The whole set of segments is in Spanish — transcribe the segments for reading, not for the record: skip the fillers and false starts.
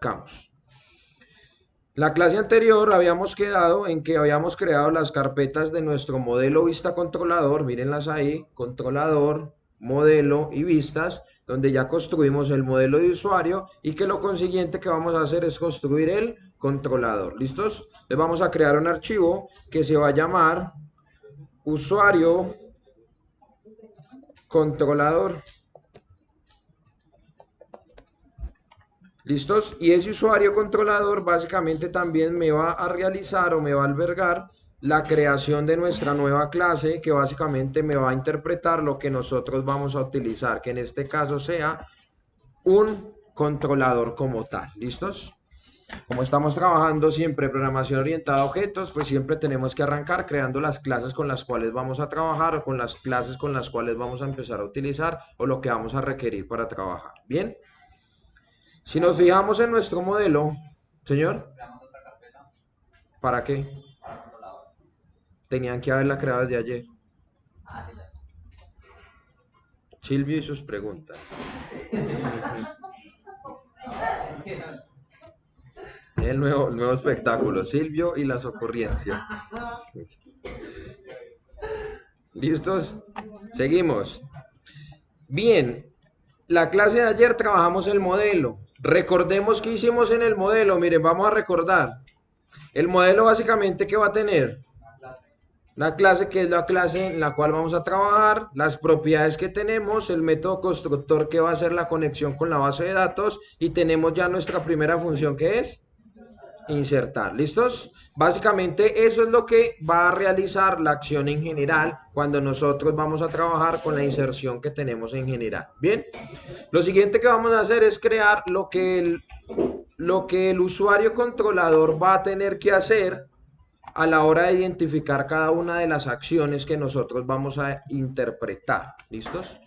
Campos. La clase anterior habíamos quedado en que habíamos creado las carpetas de nuestro modelo vista controlador, mírenlas ahí, controlador, modelo y vistas, donde ya construimos el modelo de usuario y que lo consiguiente que vamos a hacer es construir el controlador. ¿Listos? Le vamos a crear un archivo que se va a llamar usuario controlador. ¿Listos? Y ese usuario controlador básicamente también me va a realizar o me va a albergar la creación de nuestra nueva clase que básicamente me va a interpretar lo que nosotros vamos a utilizar, que en este caso sea un controlador como tal. ¿Listos? Como estamos trabajando siempre programación orientada a objetos, pues siempre tenemos que arrancar creando las clases con las cuales vamos a trabajar o con las clases con las cuales vamos a empezar a utilizar o lo que vamos a requerir para trabajar. ¿Bien? Si nos fijamos en nuestro modelo, señor, ¿para qué? Tenían que haberla creado desde ayer. Silvio y sus preguntas. El nuevo espectáculo, Silvio y las ocurrencias. ¿Listos? Seguimos. Bien, la clase de ayer trabajamos el modelo. Recordemos qué hicimos en el modelo. Miren, vamos a recordar. El modelo básicamente, ¿qué va a tener? La clase, que es la clase en la cual vamos a trabajar, las propiedades que tenemos, el método constructor que va a hacer la conexión con la base de datos y tenemos ya nuestra primera función que es insertar. ¿Listos? Básicamente eso es lo que va a realizar la acción en general cuando nosotros vamos a trabajar con la inserción que tenemos en general. Bien, lo siguiente que vamos a hacer es crear lo que el usuario controlador va a tener que hacer a la hora de identificar cada una de las acciones que nosotros vamos a interpretar. ¿Listos?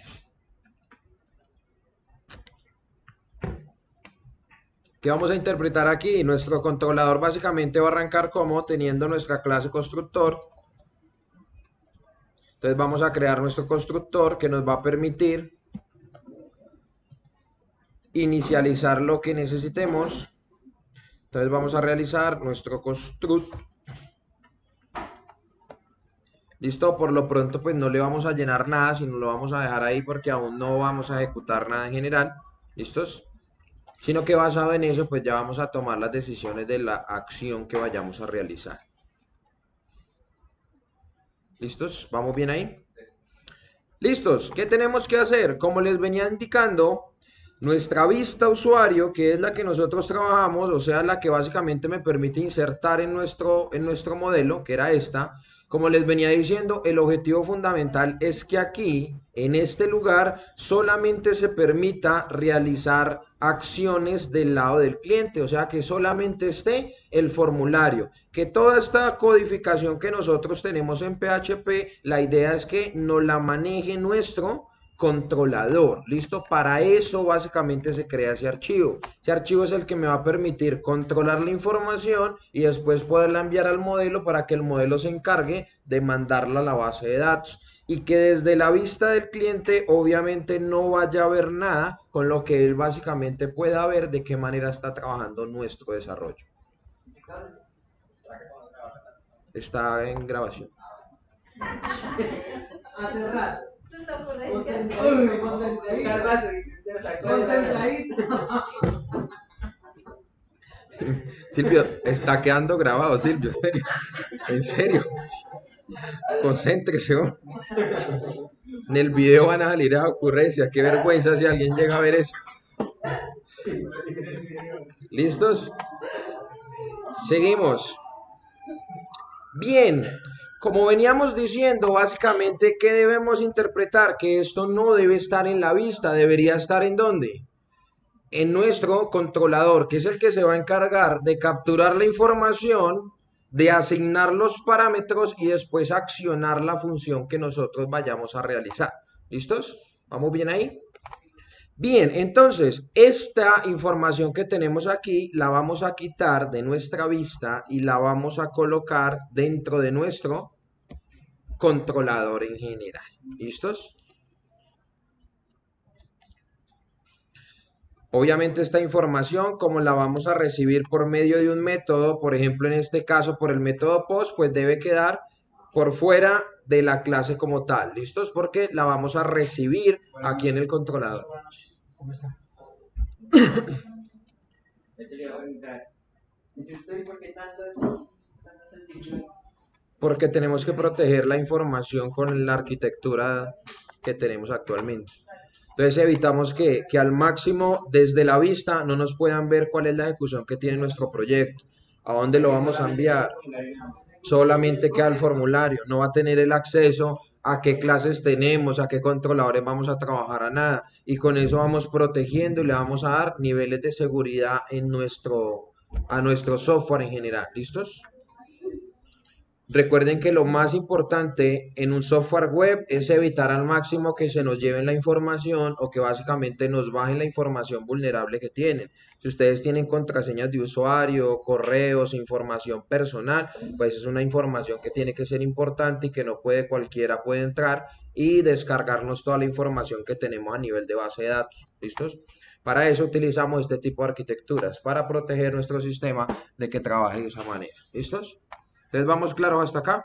¿Qué vamos a interpretar aquí? Nuestro controlador básicamente va a arrancar como teniendo nuestra clase constructor. Entonces vamos a crear nuestro constructor que nos va a permitir inicializar lo que necesitemos. Entonces vamos a realizar nuestro construct. Listo, por lo pronto pues no le vamos a llenar nada, sino lo vamos a dejar ahí porque aún no vamos a ejecutar nada en general. ¿Listos? Sino que basado en eso pues ya vamos a tomar las decisiones de la acción que vayamos a realizar. ¿Listos? ¿Vamos bien ahí? ¿Listos? ¿Qué tenemos que hacer? Como les venía indicando, nuestra vista usuario, que es la que nosotros trabajamos, o sea, la que básicamente me permite insertar en nuestro modelo, que era esta, como les venía diciendo, el objetivo fundamental es que aquí, en este lugar, solamente se permita realizar acciones del lado del cliente, o sea, que solamente esté el formulario, que toda esta codificación que nosotros tenemos en PHP, la idea es que nos la maneje nuestro controlador. ¿Listo? Para eso básicamente se crea ese archivo. Ese archivo es el que me va a permitir controlar la información y después poderla enviar al modelo para que el modelo se encargue de mandarla a la base de datos. Y que desde la vista del cliente obviamente no vaya a ver nada, con lo que él básicamente pueda ver de qué manera está trabajando nuestro desarrollo. Está en grabación. Hace rato. Sus ocurrencias. Concentradito. Silvio, está quedando grabado, Silvio, en serio. Concéntrese, ¿no? En el video van a salir a ocurrencias. Qué vergüenza si alguien llega a ver eso. ¿Listos? Seguimos. Bien, como veníamos diciendo, básicamente, ¿qué debemos interpretar? Que esto no debe estar en la vista, debería estar ¿en dónde? En nuestro controlador, que es el que se va a encargar de capturar la información, de asignar los parámetros y después accionar la función que nosotros vayamos a realizar. ¿Listos? ¿Vamos bien ahí? Bien, entonces, esta información que tenemos aquí la vamos a quitar de nuestra vista y la vamos a colocar dentro de nuestro controlador en general. ¿Listos? Obviamente esta información, como la vamos a recibir por medio de un método, por ejemplo en este caso por el método post, pues debe quedar por fuera de la clase como tal. ¿Listos? Porque la vamos a recibir aquí en el controlador. ¿Cómo está? Eso le voy a preguntar. ¿Y usted por qué tantas sensibilidades? Porque tenemos que proteger la información con la arquitectura que tenemos actualmente. Entonces evitamos que al máximo desde la vista no nos puedan ver cuál es la ejecución que tiene nuestro proyecto, a dónde lo vamos a enviar. Solamente queda el formulario, no va a tener el acceso a qué clases tenemos, a qué controladores vamos a trabajar, a nada. Y con eso vamos protegiendo y le vamos a dar niveles de seguridad a nuestro software en general. ¿Listos? Recuerden que lo más importante en un software web es evitar al máximo que se nos lleven la información o que básicamente nos bajen la información vulnerable que tienen. Si ustedes tienen contraseñas de usuario, correos, información personal, pues es una información que tiene que ser importante y que no cualquiera puede entrar y descargarnos toda la información que tenemos a nivel de base de datos. ¿Listos? Para eso utilizamos este tipo de arquitecturas, para proteger nuestro sistema de que trabaje de esa manera. ¿Listos? Entonces vamos claro hasta acá.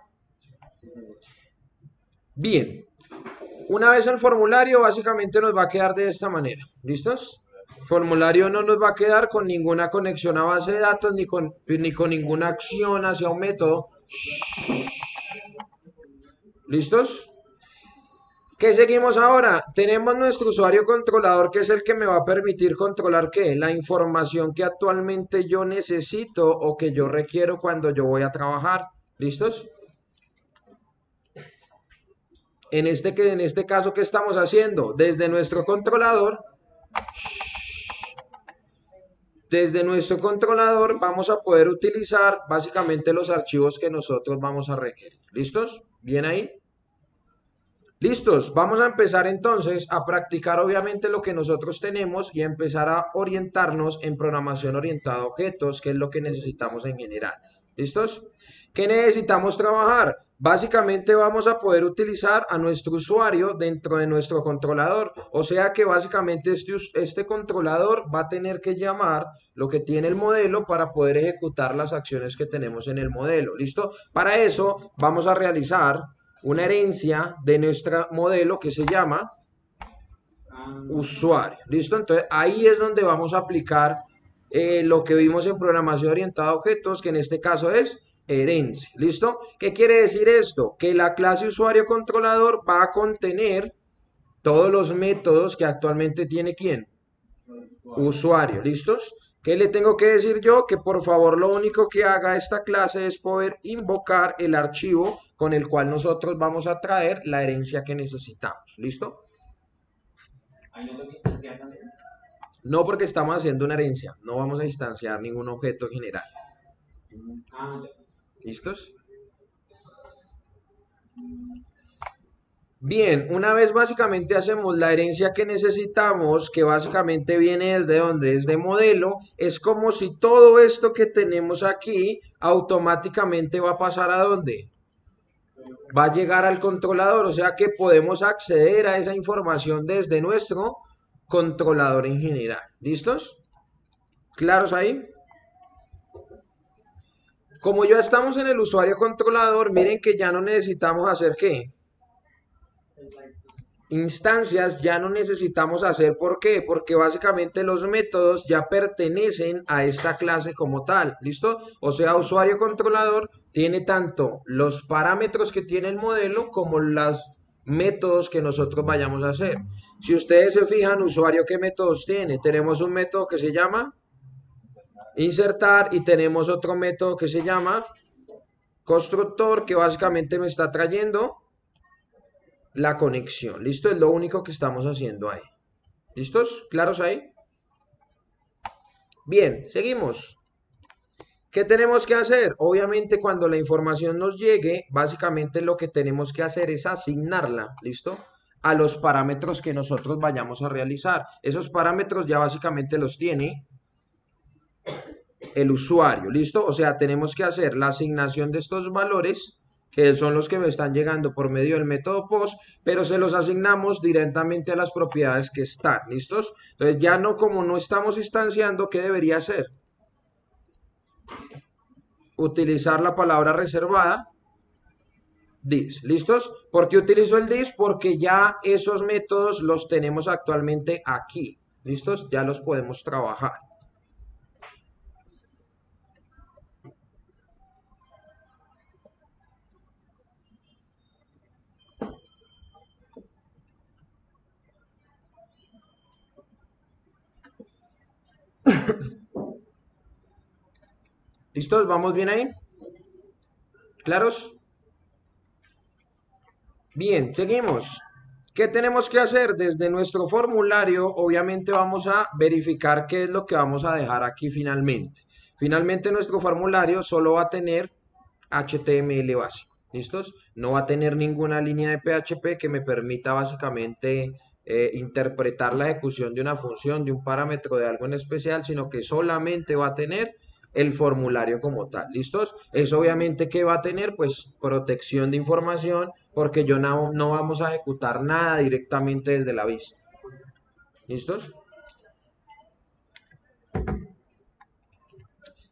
Bien, una vez el formulario básicamente nos va a quedar de esta manera. ¿Listos? El formulario no nos va a quedar con ninguna conexión a base de datos ni con ninguna acción hacia un método. ¿Listos? ¿Qué seguimos ahora? Tenemos nuestro usuario controlador, que es el que me va a permitir controlar ¿qué? La información que actualmente yo necesito o que yo requiero cuando yo voy a trabajar. ¿Listos? En este caso, ¿qué estamos haciendo? Desde nuestro controlador vamos a poder utilizar básicamente los archivos que nosotros vamos a requerir. ¿Listos? ¿Bien ahí? Listos, vamos a empezar entonces a practicar obviamente lo que nosotros tenemos y a empezar a orientarnos en programación orientada a objetos, que es lo que necesitamos en general. ¿Listos? ¿Qué necesitamos trabajar? Básicamente vamos a poder utilizar a nuestro usuario dentro de nuestro controlador, o sea que básicamente este controlador va a tener que llamar lo que tiene el modelo para poder ejecutar las acciones que tenemos en el modelo. ¿Listo? Para eso vamos a realizar una herencia de nuestro modelo que se llama usuario. ¿Listo? Entonces ahí es donde vamos a aplicar lo que vimos en programación orientada a objetos, que en este caso es herencia. ¿Listo? ¿Qué quiere decir esto? Que la clase usuario controlador va a contener todos los métodos que actualmente tiene ¿quién? Usuario. ¿Listos? ¿Qué le tengo que decir yo? Que por favor lo único que haga esta clase es poder invocar el archivo con el cual nosotros vamos a traer la herencia que necesitamos. ¿Listo? No, porque estamos haciendo una herencia. No vamos a instanciar ningún objeto general. ¿Listos? Bien, una vez básicamente hacemos la herencia que necesitamos, que básicamente viene desde donde, desde modelo, es como si todo esto que tenemos aquí automáticamente va a pasar ¿a dónde? Va a llegar al controlador, o sea que podemos acceder a esa información desde nuestro controlador en general. ¿Listos? ¿Claros ahí? Como ya estamos en el usuario controlador, miren que ya no necesitamos hacer ¿qué? Instancias ya no necesitamos hacer. ¿Por qué? Porque básicamente los métodos ya pertenecen a esta clase como tal. ¿Listo? O sea, usuario controlador tiene tanto los parámetros que tiene el modelo como los métodos que nosotros vayamos a hacer. Si ustedes se fijan, usuario, ¿qué métodos tiene? Tenemos un método que se llama insertar y tenemos otro método que se llama constructor, que básicamente me está trayendo la conexión. ¿Listo? Es lo único que estamos haciendo ahí. ¿Listos? ¿Claros ahí? Bien, seguimos. ¿Qué tenemos que hacer? Obviamente cuando la información nos llegue, básicamente lo que tenemos que hacer es asignarla, ¿listo? A los parámetros que nosotros vayamos a realizar. Esos parámetros ya básicamente los tiene el usuario, ¿listo? O sea, tenemos que hacer la asignación de estos valores que son los que me están llegando por medio del método POST, pero se los asignamos directamente a las propiedades que están, ¿listos? Entonces ya no, como no estamos instanciando, ¿qué debería hacer? Utilizar la palabra reservada, this, ¿listos? ¿Por qué utilizo el this? Porque ya esos métodos los tenemos actualmente aquí, ¿listos? Ya los podemos trabajar. ¿Listos? ¿Vamos bien ahí? ¿Claros? Bien, seguimos. ¿Qué tenemos que hacer? Desde nuestro formulario, obviamente vamos a verificar qué es lo que vamos a dejar aquí finalmente. Finalmente nuestro formulario solo va a tener HTML básico, ¿listos? No va a tener ninguna línea de PHP que me permita básicamente interpretar la ejecución de una función, de un parámetro, de algo en especial, sino que solamente va a tener el formulario como tal, ¿listos? Eso obviamente que va a tener, pues, protección de información, porque yo no vamos a ejecutar nada directamente desde la vista, ¿listos?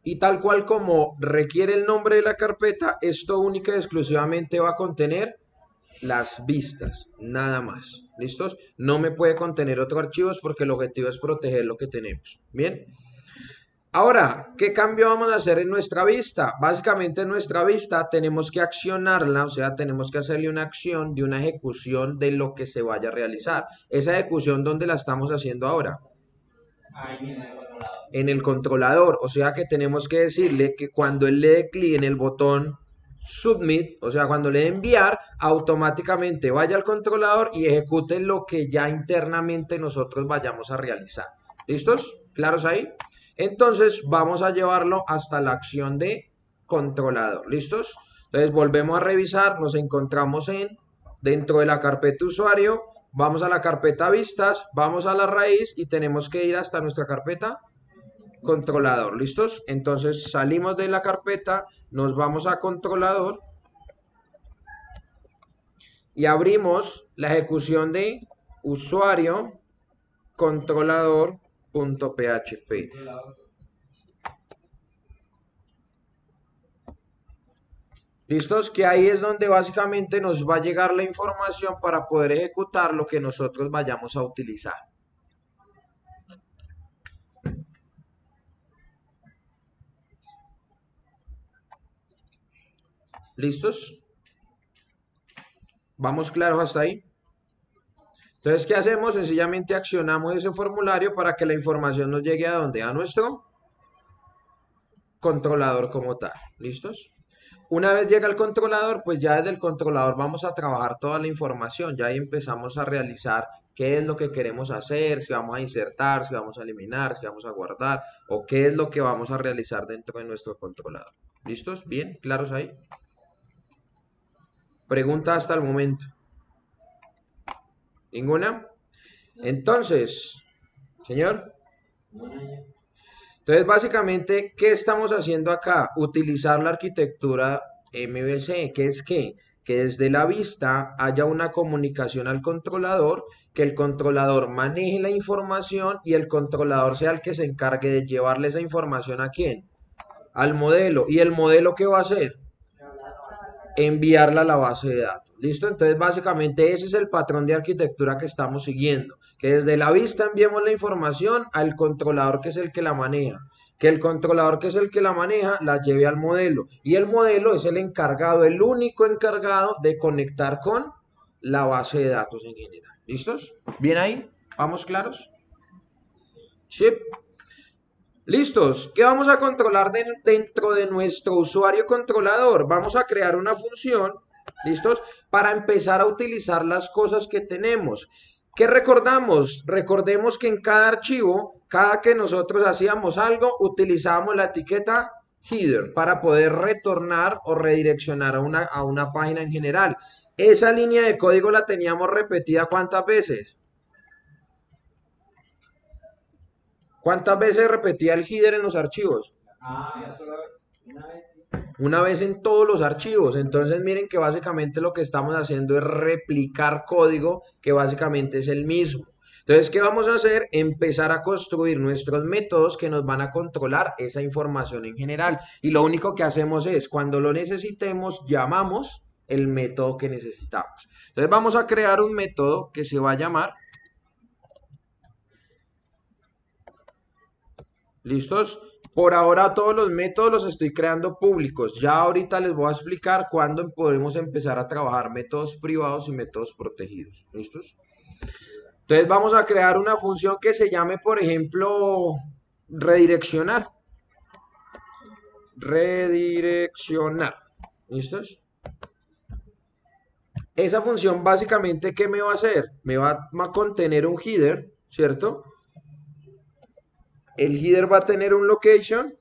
Y tal cual como requiere el nombre de la carpeta, esto única y exclusivamente va a contener las vistas, nada más, ¿listos? No me puede contener otros archivos porque el objetivo es proteger lo que tenemos, ¿bien? Ahora, ¿qué cambio vamos a hacer en nuestra vista? Básicamente en nuestra vista tenemos que accionarla, o sea, tenemos que hacerle una acción de una ejecución de lo que se vaya a realizar. Esa ejecución, ¿dónde la estamos haciendo ahora? Ahí en el otro lado. En el controlador, o sea que tenemos que decirle que cuando él le dé clic en el botón Submit, o sea, cuando le dé enviar, automáticamente vaya al controlador y ejecute lo que ya internamente nosotros vayamos a realizar. ¿Listos? ¿Claros ahí? Entonces vamos a llevarlo hasta la acción de controlador. ¿Listos? Entonces volvemos a revisar, nos encontramos dentro de la carpeta usuario, vamos a la carpeta vistas, vamos a la raíz y tenemos que ir hasta nuestra carpeta controlador. ¿Listos? Entonces salimos de la carpeta, nos vamos a controlador y abrimos la ejecución de usuario controlador.php. ¿Listos? Que ahí es donde básicamente nos va a llegar la información para poder ejecutar lo que nosotros vayamos a utilizar. ¿Listos? ¿Vamos claros hasta ahí? Entonces, ¿qué hacemos? Sencillamente accionamos ese formulario para que la información nos llegue a donde? A nuestro controlador como tal. ¿Listos? Una vez llega el controlador, pues ya desde el controlador vamos a trabajar toda la información. Ya ahí empezamos a realizar qué es lo que queremos hacer, si vamos a insertar, si vamos a eliminar, si vamos a guardar o qué es lo que vamos a realizar dentro de nuestro controlador. ¿Listos? ¿Bien? ¿Claros ahí? Pregunta hasta el momento. ¿Ninguna? Entonces, señor. Entonces, básicamente, ¿qué estamos haciendo acá? Utilizar la arquitectura MVC, que es que desde la vista haya una comunicación al controlador, que el controlador maneje la información y el controlador sea el que se encargue de llevarle esa información ¿a quién? Al modelo. ¿Y el modelo qué va a hacer? Enviarla a la base de datos. ¿Listo? Entonces, básicamente ese es el patrón de arquitectura que estamos siguiendo. Que desde la vista enviemos la información al controlador que es el que la maneja. Que el controlador que es el que la maneja la lleve al modelo. Y el modelo es el encargado, el único encargado de conectar con la base de datos en general. ¿Listos? ¿Bien ahí? ¿Vamos claros? Sí. ¿Listos? ¿Qué vamos a controlar dentro de nuestro usuario controlador? Vamos a crear una función, ¿listos? Para empezar a utilizar las cosas que tenemos. ¿Qué recordamos? Recordemos que en cada archivo, cada que nosotros hacíamos algo, utilizábamos la etiqueta header para poder retornar o redireccionar a una página en general. Esa línea de código la teníamos repetida ¿cuántas veces? ¿Cuántas veces repetía el header en los archivos? Ah, una vez sí. una vez en todos los archivos. Entonces miren que básicamente lo que estamos haciendo es replicar código que básicamente es el mismo. Entonces, ¿qué vamos a hacer? Empezar a construir nuestros métodos que nos van a controlar esa información en general. Y lo único que hacemos es, cuando lo necesitemos, llamamos el método que necesitamos. Entonces vamos a crear un método que se va a llamar, ¿listos? Por ahora todos los métodos los estoy creando públicos. Ya ahorita les voy a explicar cuándo podemos empezar a trabajar métodos privados y métodos protegidos. ¿Listos? Entonces vamos a crear una función que se llame, por ejemplo, redireccionar. Redireccionar. ¿Listos? Esa función básicamente, ¿qué me va a hacer? Me va a contener un header, ¿cierto? El header va a tener un location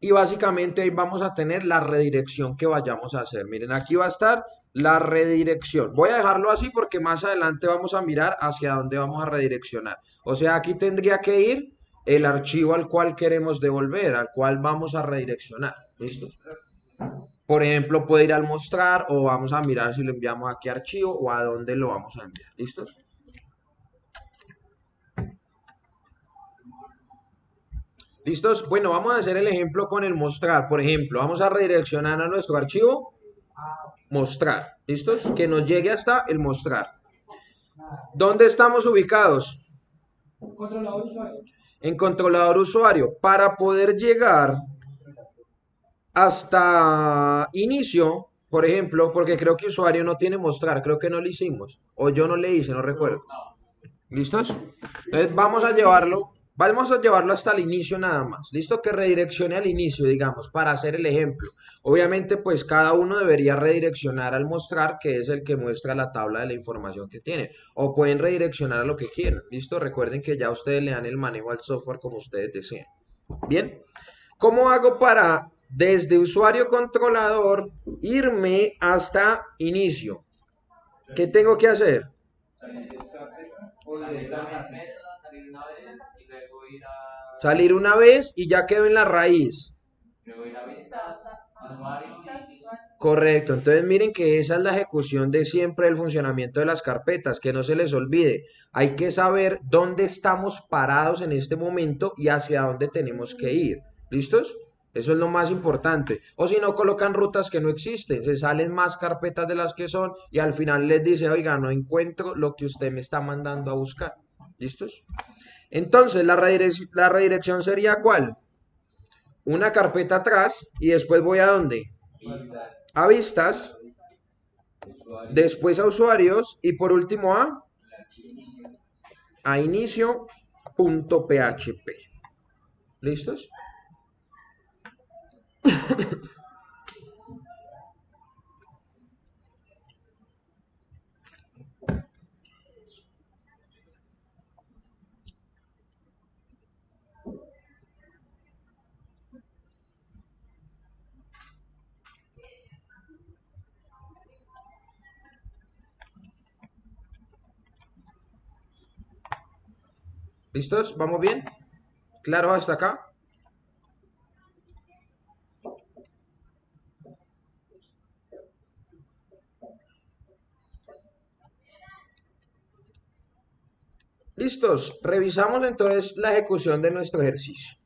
y básicamente ahí vamos a tener la redirección que vayamos a hacer. Miren, aquí va a estar la redirección. Voy a dejarlo así porque más adelante vamos a mirar hacia dónde vamos a redireccionar. O sea, aquí tendría que ir el archivo al cual queremos devolver, al cual vamos a redireccionar. ¿Listo? Por ejemplo, puede ir al mostrar o vamos a mirar si lo enviamos a qué archivo o a dónde lo vamos a enviar. ¿Listos? ¿Listos? Bueno, vamos a hacer el ejemplo con el mostrar. Por ejemplo, vamos a redireccionar a nuestro archivo mostrar. ¿Listos? Que nos llegue hasta el mostrar. ¿Dónde estamos ubicados? Controlador usuario. En controlador usuario. Para poder llegar hasta inicio, por ejemplo, porque creo que usuario no tiene mostrar, creo que no lo hicimos. O yo no le hice, no recuerdo. ¿Listos? Entonces vamos a llevarlo hasta el inicio nada más. ¿Listo? Que redireccione al inicio, digamos, para hacer el ejemplo. Obviamente, pues cada uno debería redireccionar al mostrar, que es el que muestra la tabla de la información que tiene. O pueden redireccionar a lo que quieran. ¿Listo? Recuerden que ya ustedes le dan el manejo al software como ustedes deseen. Bien. ¿Cómo hago para desde usuario controlador irme hasta inicio? ¿Qué tengo que hacer? Salir una vez y ya quedo en la raíz. Correcto, entonces miren que esa es la ejecución de siempre del funcionamiento de las carpetas, que no se les olvide. Hay que saber dónde estamos parados en este momento y hacia dónde tenemos que ir. ¿Listos? Eso es lo más importante. O si no, colocan rutas que no existen, se salen más carpetas de las que son y al final les dice, oiga, no encuentro lo que usted me está mandando a buscar. ¿Listos? Entonces, la redirección sería ¿cuál? Una carpeta atrás y después voy a ¿dónde? A vistas, después a usuarios y por último a inicio.php. ¿Listos? ¿Listos? ¿Vamos bien? ¿Claro hasta acá? ¿Listos? Revisamos entonces la ejecución de nuestro ejercicio.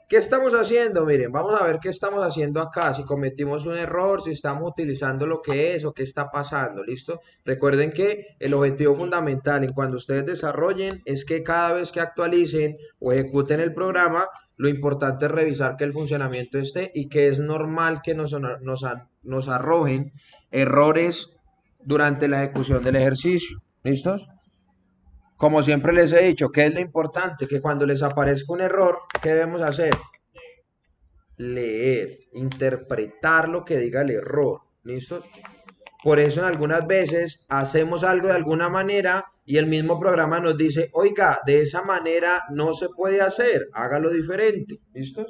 ¿Qué estamos haciendo? Miren, vamos a ver qué estamos haciendo acá, si cometimos un error, si estamos utilizando lo que es o qué está pasando, ¿listo? Recuerden que el objetivo fundamental en cuando ustedes desarrollen es que cada vez que actualicen o ejecuten el programa, lo importante es revisar que el funcionamiento esté y que es normal que nos arrojen errores durante la ejecución del ejercicio, ¿listos? Como siempre les he dicho, ¿qué es lo importante? Que cuando les aparezca un error, ¿qué debemos hacer? Leer, interpretar lo que diga el error. ¿Listo? Por eso en algunas veces hacemos algo de alguna manera y el mismo programa nos dice, oiga, de esa manera no se puede hacer, hágalo diferente. ¿Listo?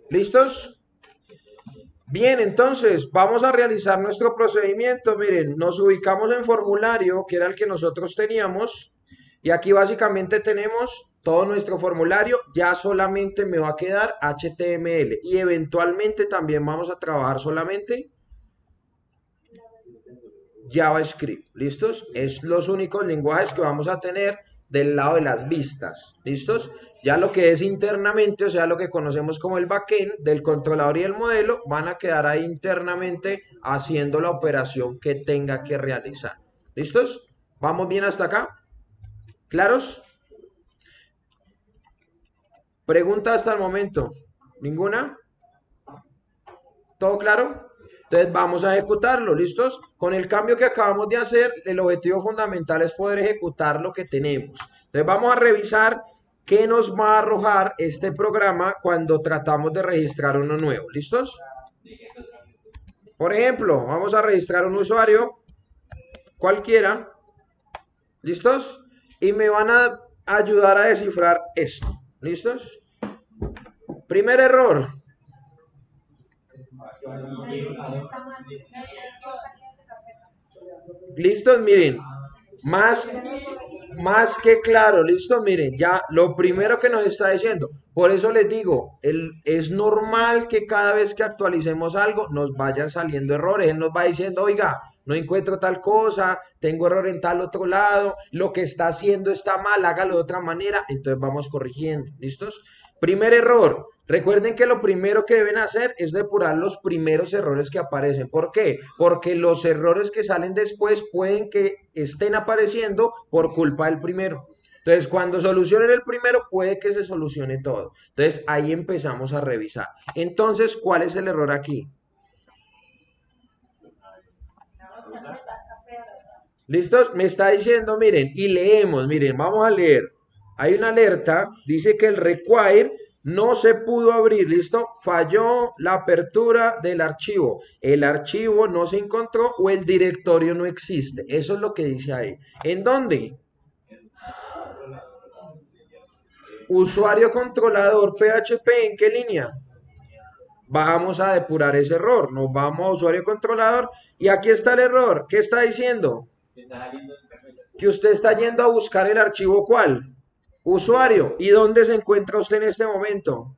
¿Listos? Bien, entonces vamos a realizar nuestro procedimiento. Miren, nos ubicamos en formulario, que era el que nosotros teníamos, y aquí básicamente tenemos todo nuestro formulario. Ya solamente me va a quedar HTML y eventualmente también vamos a trabajar solamente JavaScript. ¿Listos? Es los únicos lenguajes que vamos a tener del lado de las vistas. ¿Listos? Ya lo que es internamente, o sea, lo que conocemos como el backend del controlador y el modelo, van a quedar ahí internamente haciendo la operación que tenga que realizar. ¿Listos? ¿Vamos bien hasta acá? ¿Claros? ¿Pregunta hasta el momento? ¿Ninguna? ¿Todo claro? Entonces vamos a ejecutarlo, ¿listos? Con el cambio que acabamos de hacer, el objetivo fundamental es poder ejecutar lo que tenemos. Entonces vamos a revisar qué nos va a arrojar este programa cuando tratamos de registrar uno nuevo, ¿listos? Por ejemplo, vamos a registrar un usuario cualquiera, ¿listos? Y me van a ayudar a descifrar esto, ¿listos? Primer error. ¿Listos? Miren, más, más que claro, ¿listo? Miren, ya lo primero que nos está diciendo, por eso les digo, es normal que cada vez que actualicemos algo nos vayan saliendo errores. Él nos va diciendo, oiga, no encuentro tal cosa, tengo error en tal otro lado, lo que está haciendo está mal, hágalo de otra manera, entonces vamos corrigiendo, ¿listos? Primer error. Recuerden que lo primero que deben hacer es depurar los primeros errores que aparecen. ¿Por qué? Porque los errores que salen después pueden que estén apareciendo por culpa del primero. Entonces, cuando solucionen el primero, puede que se solucione todo. Entonces, ahí empezamos a revisar. Entonces, ¿cuál es el error aquí? ¿Listos? Me está diciendo, miren, y leemos, miren, vamos a leer. Hay una alerta, dice que el require no se pudo abrir, ¿listo? Falló la apertura del archivo. El archivo no se encontró o el directorio no existe. Eso es lo que dice ahí. ¿En dónde? Usuario controlador PHP, ¿en qué línea? Vamos a depurar ese error. Nos vamos a usuario controlador y aquí está el error. ¿Qué está diciendo? Que usted está yendo a buscar el archivo ¿cuál? Usuario. ¿Y dónde se encuentra usted en este momento?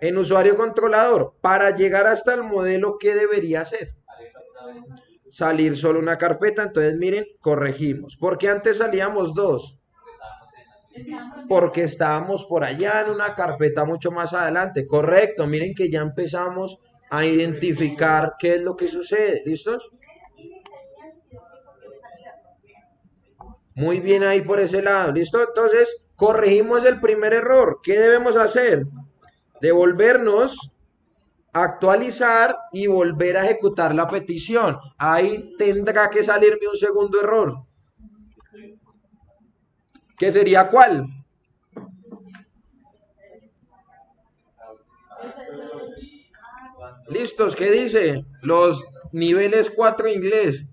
En usuario controlador. Para llegar hasta el modelo, ¿qué debería hacer? Salir solo una carpeta. Entonces, miren, corregimos. ¿Por qué antes salíamos dos? Porque estábamos por allá en una carpeta mucho más adelante. Correcto. Miren que ya empezamos a identificar qué es lo que sucede. ¿Listos? Muy bien ahí por ese lado. ¿Listo? Entonces, corregimos el primer error. ¿Qué debemos hacer? Devolvernos, actualizar y volver a ejecutar la petición. Ahí tendrá que salirme un segundo error. ¿Qué sería cuál? ¿Listos? ¿Qué dice? Los niveles 4 inglés.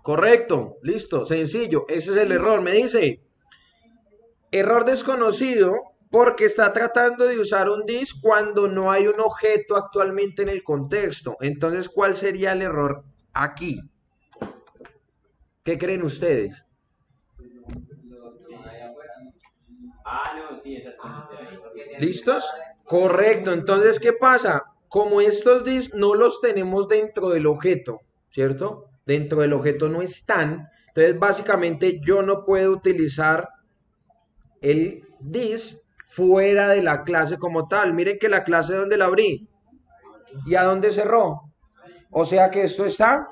Correcto, listo, sencillo. Ese es el error. Me dice, error desconocido porque está tratando de usar un dis cuando no hay un objeto actualmente en el contexto. Entonces, ¿cuál sería el error aquí? ¿Qué creen ustedes? ¿Listos? Correcto. Entonces, ¿qué pasa? Como estos dis no los tenemos dentro del objeto, ¿cierto? Dentro del objeto no están. Entonces, básicamente, yo no puedo utilizar el dis fuera de la clase como tal. Miren que la clase donde la abrí y a dónde cerró. O sea que esto está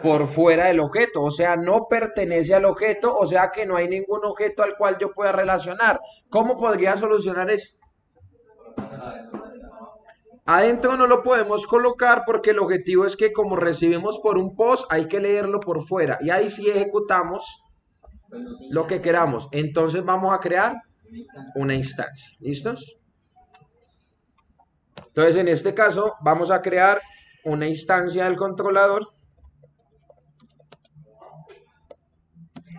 por fuera del objeto, o sea, no pertenece al objeto, o sea que no hay ningún objeto al cual yo pueda relacionar. ¿Cómo podría solucionar eso? Adentro no lo podemos colocar porque el objetivo es que como recibimos por un post, hay que leerlo por fuera. Y ahí sí ejecutamos lo que queramos. Entonces vamos a crear una instancia. ¿Listos? Entonces en este caso vamos a crear una instancia del controlador.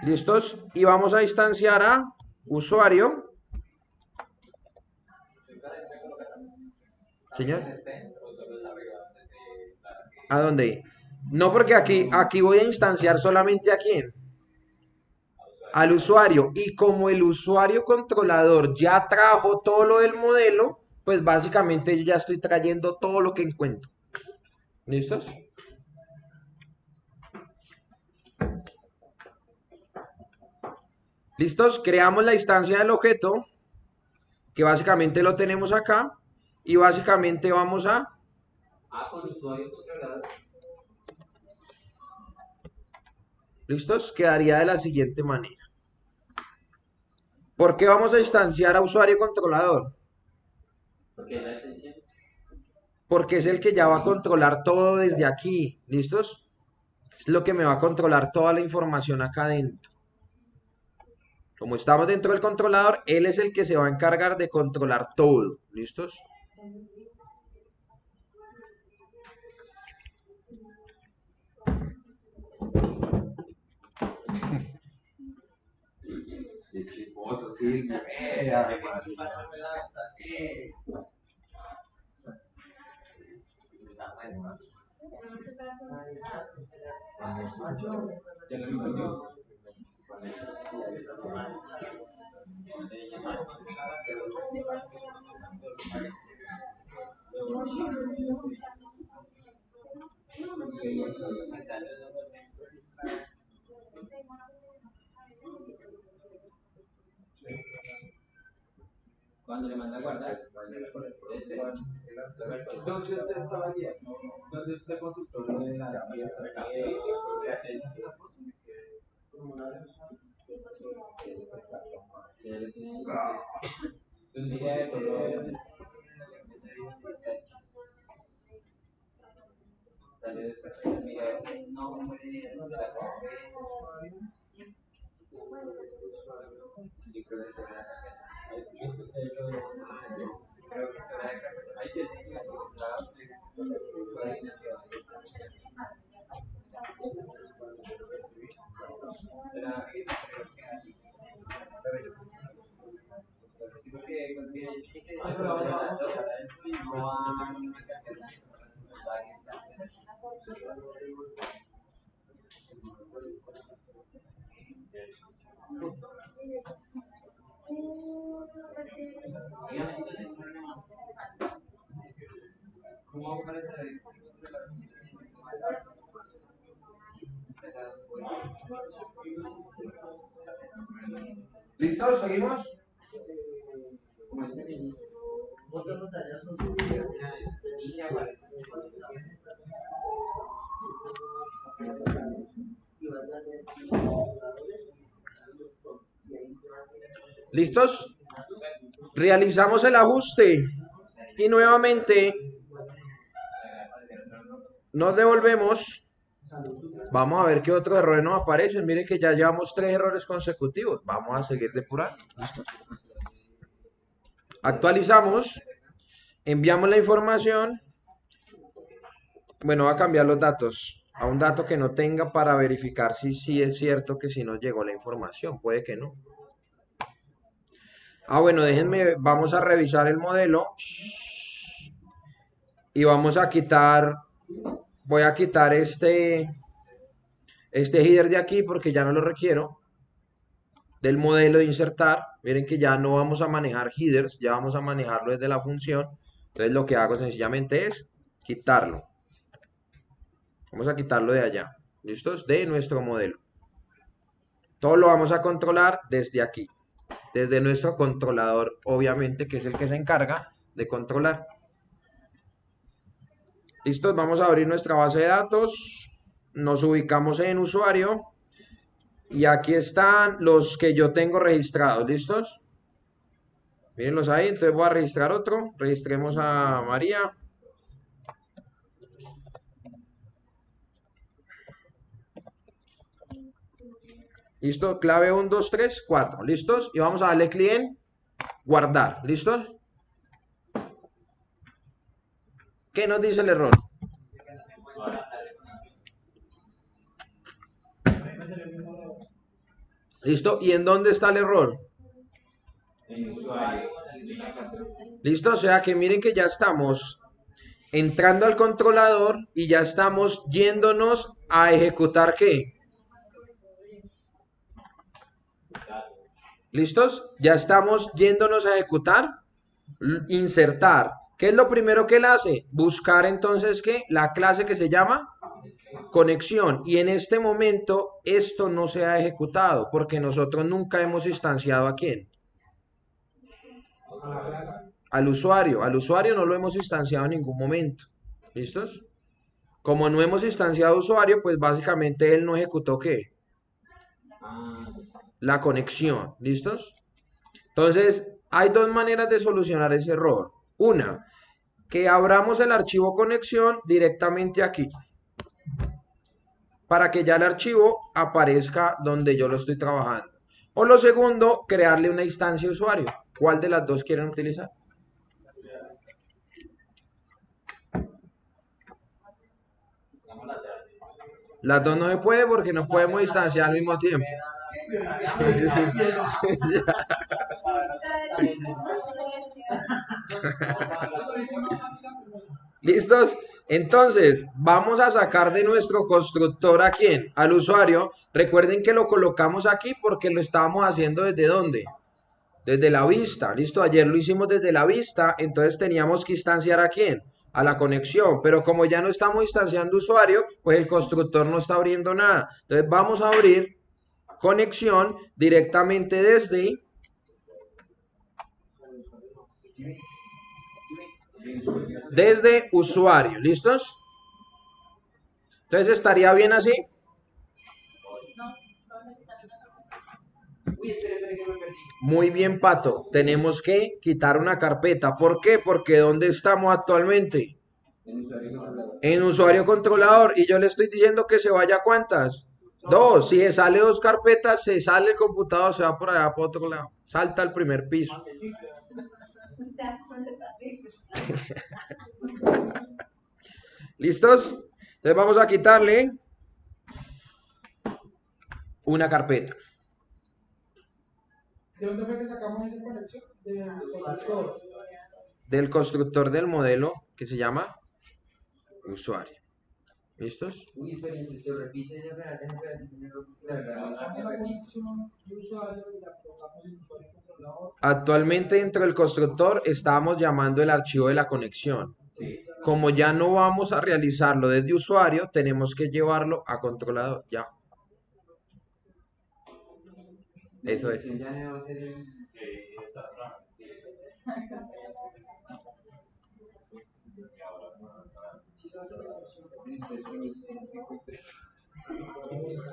¿Listos? Y vamos a instanciar a usuario Señor. ¿A dónde? No, porque aquí voy a instanciar solamente a quién. Al usuario. Y como el usuario controlador ya trajo todo lo del modelo, pues básicamente yo ya estoy trayendo todo lo que encuentro. ¿Listos? ¿Listos? Creamos la instancia del objeto, que básicamente lo tenemos acá, y básicamente vamos a... con usuario controlador. ¿Listos? Quedaría de la siguiente manera. ¿Por qué vamos a instanciar a usuario controlador? Porque es la extensión. Porque es el que ya va a controlar todo desde aquí. ¿Listos? Es lo que me va a controlar toda la información acá adentro. Como estamos dentro del controlador, él es el que se va a encargar de controlar todo. ¿Listos? Qué chismoso, Silvio. Cuando le manda a guardar, ¿Dónde usted estaba ayer? ¿Dónde usted consultó lo de la fiesta? ¿Listos? ¿Seguimos? ¿Listos? Realizamos el ajuste y nuevamente nos devolvemos. Vamos a ver qué otros errores nos aparecen. Miren que ya llevamos 3 errores consecutivos. Vamos a seguir depurando. ¿Listo? Actualizamos. Enviamos la información. Bueno, va a cambiar los datos a un dato que no tenga para verificar si sí es cierto que si nos llegó la información. Puede que no. Bueno, déjenme, vamos a revisar el modelo. Y vamos a quitar, voy a quitar este header de aquí porque ya no lo requiero. Del modelo de insertar, miren que ya no vamos a manejar headers, ya vamos a manejarlo desde la función. Entonces lo que hago sencillamente es quitarlo. Vamos a quitarlo de allá. ¿Listos? De nuestro modelo. Todo lo vamos a controlar desde aquí. Desde nuestro controlador, obviamente, que es el que se encarga de controlar. ¿Listos? Vamos a abrir nuestra base de datos. Nos ubicamos en usuario. Y aquí están los que yo tengo registrados. ¿Listos? Mírenlos ahí. Entonces voy a registrar otro. Registremos a María. ¿Listo? Clave 1, 2, 3, 4. ¿Listos? Y vamos a darle clic en guardar. ¿Listos? ¿Qué nos dice el error? ¿Listo? ¿Y en dónde está el error? en usuario. ¿Listo? O sea que miren que ya estamos entrando al controlador y ya estamos yéndonos a ejecutar ¿qué? ¿Listos? Ya estamos yéndonos a ejecutar, insertar. ¿Qué es lo primero que él hace? Buscar entonces ¿qué? La clase que se llama conexión. Y en este momento esto no se ha ejecutado porque nosotros nunca hemos instanciado ¿a quién? Al usuario. Al usuario no lo hemos instanciado en ningún momento. ¿Listos? Como no hemos instanciado usuario, pues básicamente él no ejecutó ¿qué? La conexión. ¿Listos? Entonces, hay dos maneras de solucionar ese error. Una, que abramos el archivo conexión directamente aquí, para que ya el archivo aparezca donde yo lo estoy trabajando. O lo segundo, crearle una instancia usuario. ¿Cuál de las dos quieren utilizar? Las dos no se puede porque no podemos instanciar al mismo tiempo. ¿Listos? Entonces, vamos a sacar de nuestro constructor ¿a quién? Al usuario. Recuerden que lo colocamos aquí porque lo estábamos haciendo ¿desde dónde? Desde la vista. ¿Listo? Ayer lo hicimos desde la vista, entonces teníamos que instanciar ¿a quién? A la conexión. Pero como ya no estamos instanciando usuario, pues el constructor no está abriendo nada. Entonces vamos a abrir conexión directamente desde usuario. ¿Listos? Entonces estaría bien así. Muy bien, Pato. Tenemos que quitar una carpeta. ¿Por qué? Porque ¿dónde estamos actualmente? En usuario controlador. Y yo le estoy diciendo que se vaya ¿cuántas? Dos. Si sale dos carpetas, se sale el computador, se va por allá por otro lado. Salta al primer piso. ¿Listos? Entonces vamos a quitarle una carpeta. ¿De dónde fue que sacamos esa conexión? Del constructor. Del constructor del modelo que se llama usuario. ¿Listos? Uy, esperen, si repite ese pedacito, Sacamos la conexión de usuario y la colocamos en usuario controlador. Actualmente dentro del constructor estamos llamando el archivo de la conexión. Como ya no vamos a realizarlo desde usuario, tenemos que llevarlo a controlador. Ya. Eso es. Ya debe ser el...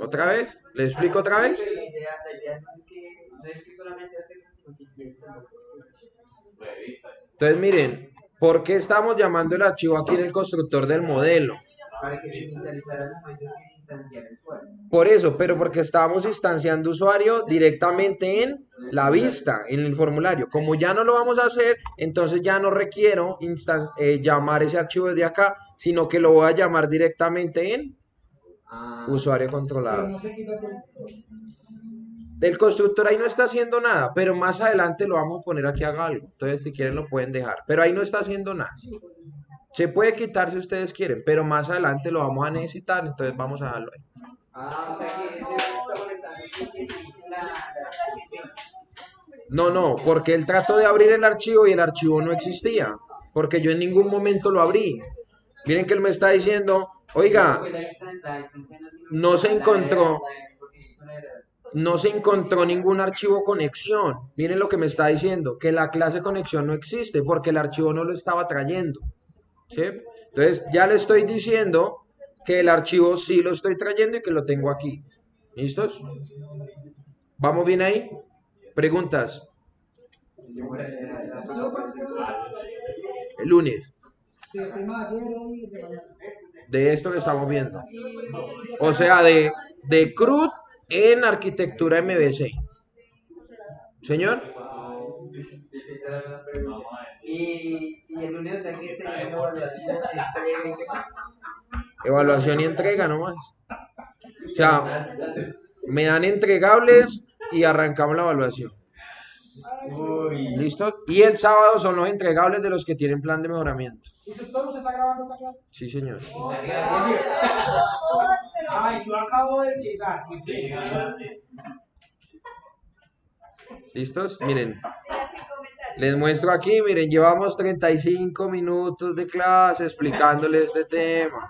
¿Otra vez? ¿Le explico otra vez? La idea no es que solamente hacerlo, sino que quiera. Entonces miren, ¿por qué estamos llamando el archivo aquí en el constructor del modelo? Para que se inicializara el momento de instanciar el usuario. Por eso, pero porque estábamos instanciando usuario directamente en la vista, en el formulario. Como ya no lo vamos a hacer, entonces ya no requiero llamar ese archivo desde acá, sino que lo voy a llamar directamente en usuario Pero controlado. no se quita el constructor. El constructor ahí no está haciendo nada, pero más adelante lo vamos a poner aquí haga algo. Entonces, si quieren lo pueden dejar. Pero ahí no está haciendo nada. Se puede quitar si ustedes quieren, pero más adelante lo vamos a necesitar, entonces vamos a dejarlo ahí. O sea que ese está molestando que se hizo la conexión. No, porque él trató de abrir el archivo y el archivo no existía, porque yo en ningún momento lo abrí. Miren que él me está diciendo, oiga, no se encontró, no se encontró ningún archivo conexión. Miren lo que me está diciendo, que la clase conexión no existe porque el archivo no lo estaba trayendo. ¿Sí? Entonces ya le estoy diciendo que el archivo sí lo estoy trayendo y que lo tengo aquí. ¿Listos? ¿Vamos bien ahí? ¿Preguntas? El lunes. Sí, el tema de ayer, hoy y de mañana. De esto que estamos viendo. O sea, de CRUD en arquitectura MVC. ¿Señor? Y el lunes, o sea que tenía una evaluación, entrega y qué más. Evaluación y entrega nomás. O sea, me dan entregables y arrancamos la evaluación. Uy. ¿Listo? Y el sábado son los entregables de los que tienen plan de mejoramiento. ¿Instructor, usted está grabando esta clase? Sí, señor. Ay, yo acabo de llegar. ¿Listos? Miren. Les muestro aquí, miren, llevamos 35 minutos de clase explicándoles este tema.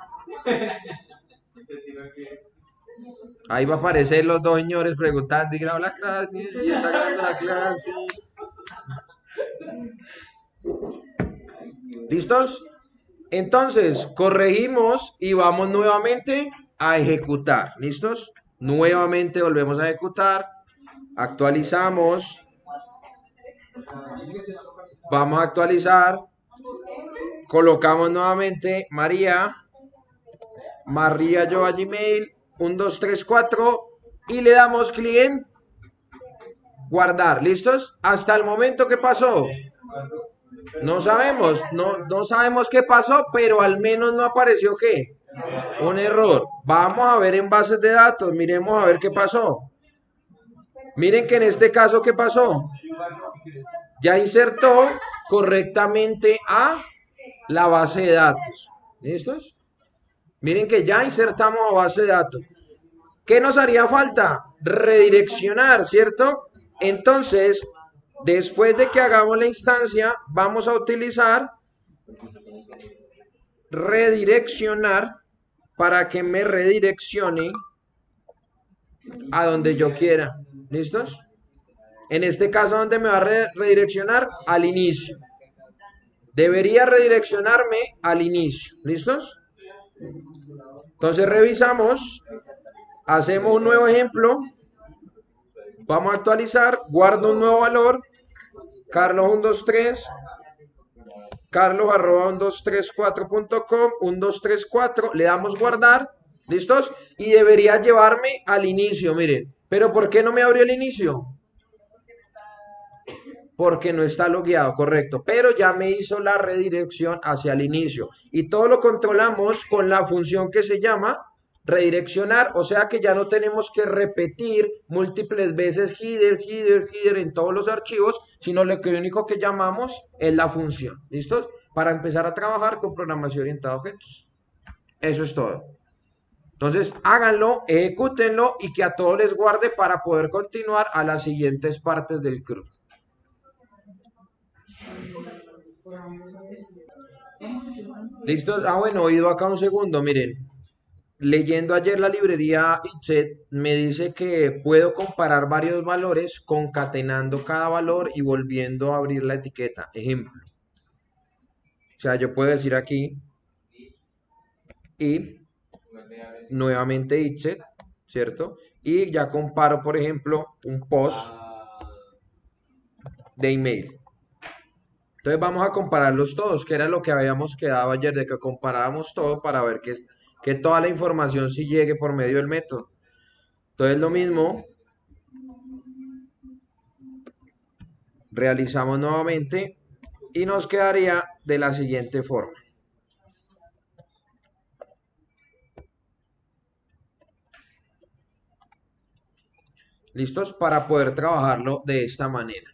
Ahí va a aparecer los dos señores preguntando, ¿y grabo la clase? ¿Y está grabando la clase? ¿Listos? Entonces, corregimos y vamos nuevamente a ejecutar. ¿Listos? Nuevamente volvemos a ejecutar. Actualizamos. Vamos a actualizar. Colocamos nuevamente María Joa Gmail 1, 2, 3, 4 y le damos clic en guardar. ¿Listos? Hasta el momento, ¿qué pasó? No sabemos, no sabemos qué pasó, pero al menos no apareció ¿qué? Un error. Vamos a ver en bases de datos, miremos a ver qué pasó. Miren que en este caso, ¿qué pasó? Ya insertó correctamente a la base de datos. ¿Listos? Miren que ya insertamos a base de datos. ¿Qué nos haría falta? Redireccionar, ¿cierto? Entonces, después de que hagamos la instancia, vamos a utilizar redireccionar para que me redireccione a donde yo quiera. ¿Listos? En este caso, ¿dónde me va a redireccionar? Al inicio. Debería redireccionarme al inicio. ¿Listos? Entonces revisamos. Hacemos un nuevo ejemplo. Vamos a actualizar. Guardo un nuevo valor. Carlos123. Carlos@1234.com. 1234. Le damos guardar. ¿Listos? Y debería llevarme al inicio. Miren. Pero ¿por qué no me abrió el inicio? Porque no está logueado, correcto. Pero ya me hizo la redirección hacia el inicio. Y todo lo controlamos con la función que se llama redireccionar. O sea que ya no tenemos que repetir múltiples veces header en todos los archivos, sino lo único que llamamos es la función. ¿Listos? Para empezar a trabajar con programación orientada a objetos. Eso es todo. Entonces, háganlo, ejecútenlo y que a todos les guarde para poder continuar a las siguientes partes del CRUD. ¿Listos? Ah, bueno, oído acá un segundo, miren. Leyendo ayer la librería Itset, me dice que puedo comparar varios valores concatenando cada valor y volviendo a abrir la etiqueta. Ejemplo. O sea, yo puedo decir aquí y nuevamente Itset, ¿cierto? Y ya comparo, por ejemplo, un post de email. Entonces vamos a compararlos todos, que era lo que habíamos quedado ayer, de que comparáramos todo para ver que toda la información sí llegue por medio del método. Entonces lo mismo, realizamos nuevamente y nos quedaría de la siguiente forma. ¿Listos? Para poder trabajarlo de esta manera.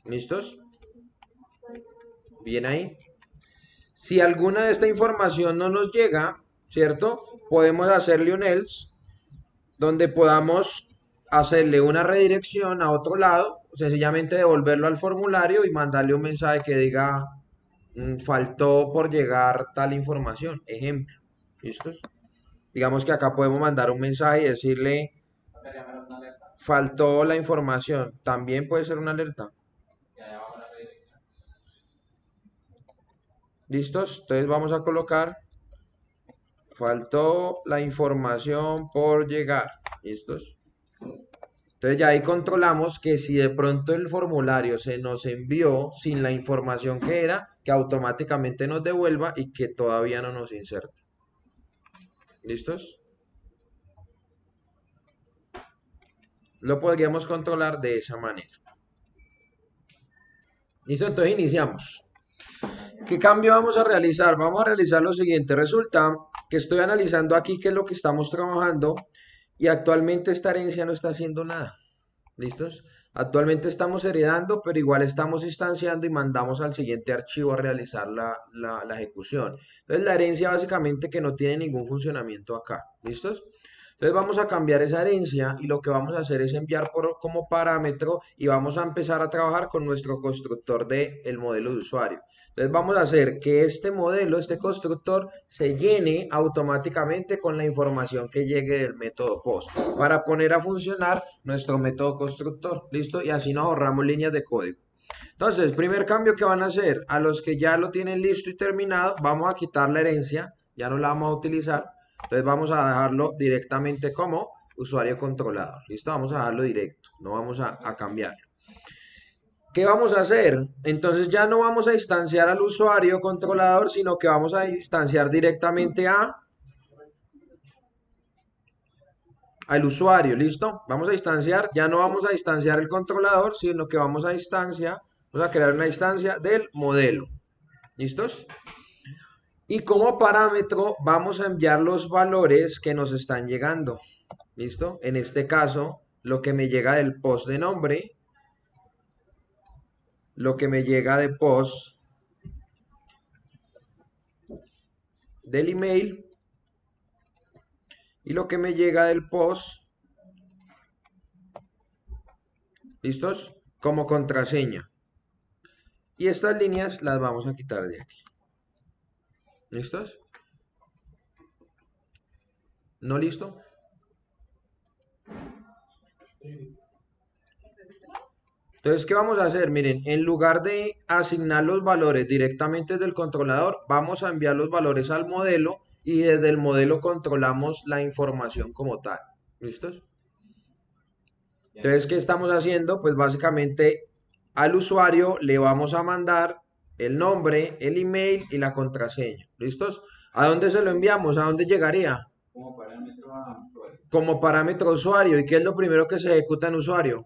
¿Listos? Bien ahí. Si alguna de esta información no nos llega, ¿cierto? Podemos hacerle un else, donde podamos hacerle una redirección a otro lado, sencillamente devolverlo al formulario y mandarle un mensaje que diga, faltó por llegar tal información. Ejemplo. ¿Listos? Digamos que acá podemos mandar un mensaje y decirle, faltó la información. También puede ser una alerta. ¿Listos? Entonces vamos a colocar, faltó la información por llegar. ¿Listos? Entonces ya ahí controlamos que si de pronto el formulario se nos envió sin la información que era, que automáticamente nos devuelva y que todavía no nos inserte. ¿Listos? Lo podríamos controlar de esa manera. ¿Listo? Entonces iniciamos. ¿Qué cambio vamos a realizar? Vamos a realizar lo siguiente. Resulta que estoy analizando aquí qué es lo que estamos trabajando y actualmente esta herencia no está haciendo nada. ¿Listos? Actualmente estamos heredando, pero igual estamos instanciando y mandamos al siguiente archivo a realizar la ejecución. Entonces la herencia básicamente que no tiene ningún funcionamiento acá. ¿Listos? Entonces vamos a cambiar esa herencia y lo que vamos a hacer es enviar como parámetro y vamos a empezar a trabajar con nuestro constructor del modelo de usuario. Entonces vamos a hacer que este modelo, este constructor, se llene automáticamente con la información que llegue del método post para poner a funcionar nuestro método constructor. ¿Listo? Y así nos ahorramos líneas de código. Entonces, primer cambio que van a hacer, a los que ya lo tienen listo y terminado, vamos a quitar la herencia, ya no la vamos a utilizar. Entonces vamos a dejarlo directamente como usuario controlador. ¿Listo? Vamos a dejarlo directo, no vamos a cambiar. ¿Qué vamos a hacer? Entonces ya no vamos a instanciar al usuario controlador, sino que vamos a instanciar directamente al usuario, ¿listo? Vamos a instanciar, ya no vamos a instanciar el controlador, sino que vamos a crear una instancia del modelo. ¿Listos? Y como parámetro vamos a enviar los valores que nos están llegando. ¿Listo? En este caso, lo que me llega del post de nombre, lo que me llega de post del email y lo que me llega del post, ¿listos? Como contraseña. Y estas líneas las vamos a quitar de aquí. ¿Listos? ¿No listo? Entonces, ¿qué vamos a hacer? Miren, en lugar de asignar los valores directamente del controlador, vamos a enviar los valores al modelo y desde el modelo controlamos la información como tal. ¿Listos? Entonces, ¿qué estamos haciendo? Pues básicamente al usuario le vamos a mandar el nombre, el email y la contraseña. ¿Listos? ¿A dónde se lo enviamos? ¿A dónde llegaría? Como parámetro a usuario. Como parámetro usuario. ¿Y qué es lo primero que se ejecuta en usuario?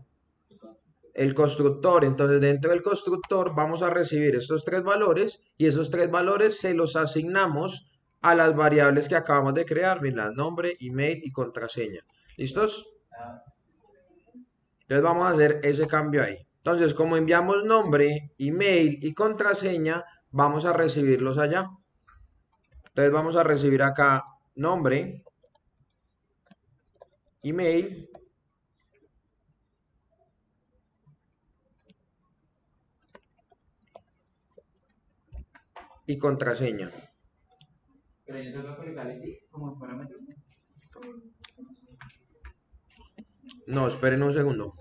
El constructor. Entonces dentro del constructor vamos a recibir estos tres valores y esos tres valores se los asignamos a las variables que acabamos de crear. Miren, nombre, email y contraseña. ¿Listos? Entonces vamos a hacer ese cambio ahí. Entonces como enviamos nombre, email y contraseña, vamos a recibirlos allá. Entonces vamos a recibir acá nombre, email y contraseña. Pero yo tengo que colocar el list como parámetro. No, esperen un segundo.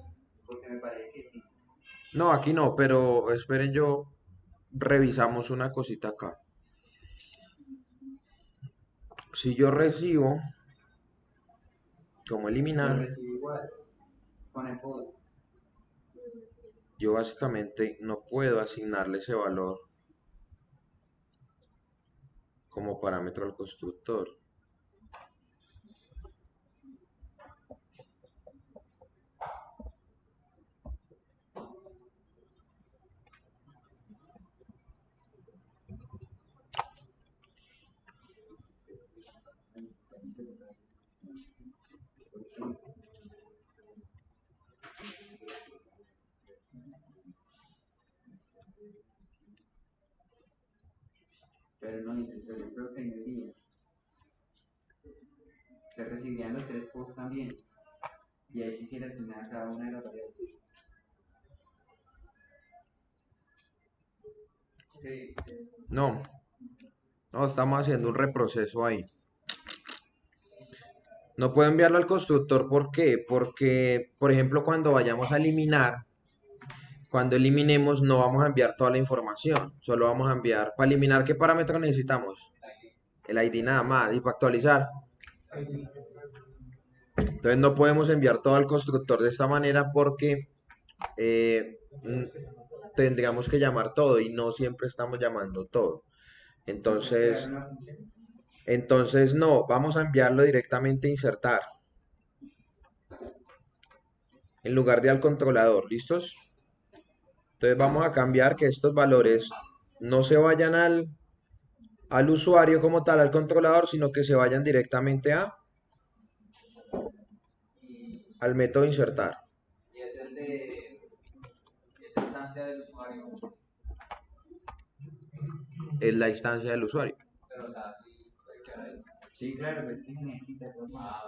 Porque me parece que sí. No, aquí no, pero esperen, yo revisamos una cosita acá. Si yo recibo, como Lo eliminar, recibo igual. Con el post. yo básicamente no puedo asignarle ese valor como parámetro al constructor. Pero no dice, pero yo creo que en el día se recibirían los tres posts también. Y ahí sí se le asigna a cada una de las variables. Sí. No, no, estamos haciendo un reproceso ahí. No puedo enviarlo al constructor, ¿por qué? Porque, por ejemplo, cuando vayamos a eliminar, cuando eliminemos no vamos a enviar toda la información, solo vamos a enviar, para eliminar, ¿qué parámetro necesitamos? El ID nada más, y para actualizar. Entonces no podemos enviar todo al constructor de esta manera porque tendríamos que llamar todo y no siempre estamos llamando todo. Entonces, Crear una función. entonces no, vamos a enviarlo directamente a insertar en lugar de al controlador. ¿Listos? Entonces vamos a cambiar que estos valores no se vayan al usuario como tal, al controlador, sino que se vayan directamente al método insertar. Y hacer esa instancia del usuario, Es la instancia del usuario. pero o sea, sí puede quedar ahí. Sí, claro, pues que necesita tomar.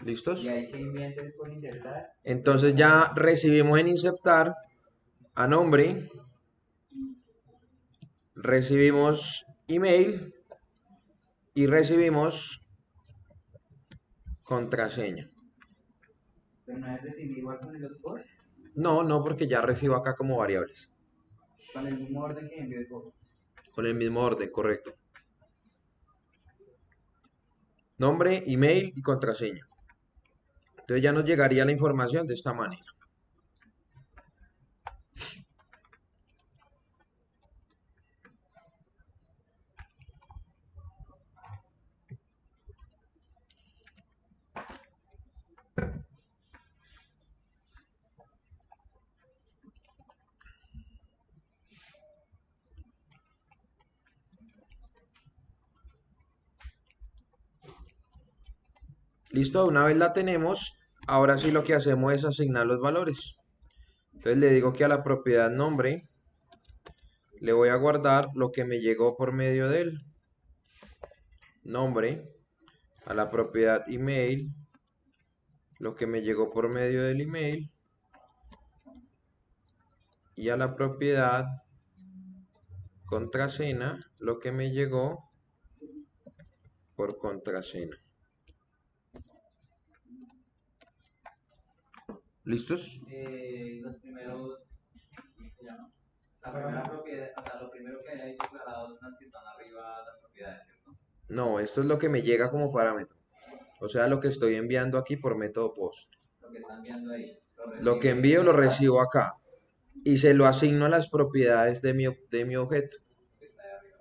¿Listos? Y ahí se envía entonces por insertar. Entonces ya recibimos en insertar a nombre, recibimos email y recibimos contraseña. Pero no es recibir igual con los posts, No, no, porque ya recibo acá como variables. con el mismo orden que envió el post. Con el mismo orden, correcto. Nombre, email y contraseña. Entonces ya nos llegaría la información de esta manera. Listo, una vez la tenemos, ahora sí lo que hacemos es asignar los valores. Entonces le digo que a la propiedad nombre le voy a guardar lo que me llegó por medio del nombre, a la propiedad email lo que me llegó por medio del email y a la propiedad contraseña lo que me llegó por contraseña. ¿Listos? Los primeros, ¿cómo se llama? La primera propiedad, o sea, lo primero que hay ahí declarado son las que están arriba las propiedades, ¿cierto? No, esto es lo que me llega como parámetro. O sea, lo que estoy enviando aquí por método post. Lo que están viendo ahí. Lo que envío lo recibo acá. Y se lo asigno a las propiedades de mi objeto. Que está ahí arriba.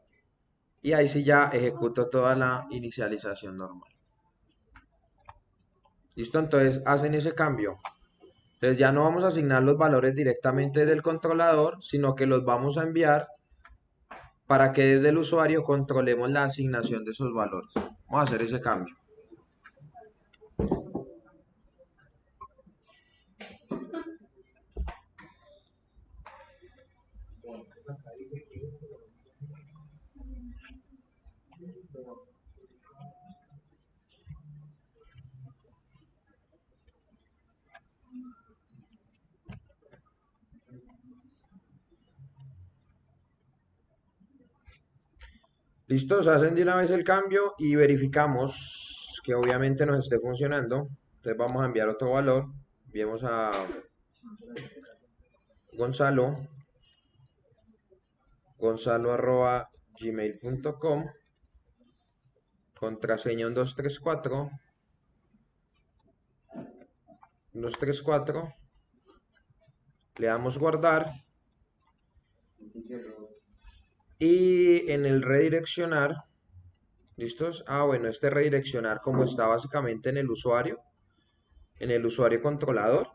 Y ahí sí ya ejecuto toda la inicialización normal. ¿Listo? Entonces hacen ese cambio. Entonces ya no vamos a asignar los valores directamente del controlador, sino que los vamos a enviar para que desde el usuario controlemos la asignación de esos valores. Vamos a hacer ese cambio. Listos, hacen de una vez el cambio y verificamos que obviamente nos esté funcionando. Entonces vamos a enviar otro valor. Enviemos a Gonzalo, gonzalo@gmail.com, contraseña 1234, 234, le damos guardar y en el redireccionar, ¿listos? Bueno, este redireccionar como está básicamente en el usuario controlador.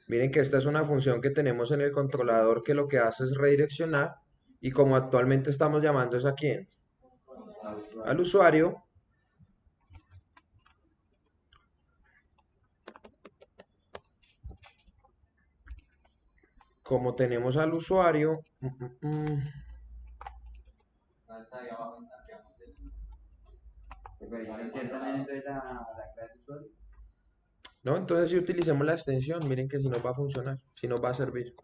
Miren que esta es una función que tenemos en el controlador que lo que hace es redireccionar y como actualmente estamos llamando es a quién, al usuario, como tenemos al usuario, Entonces ahí abajo instanciamos el. Pero insertar también entonces la clase usuario. ¿no? Entonces si utilicemos la extensión, miren que si nos va a funcionar, si nos va a servir.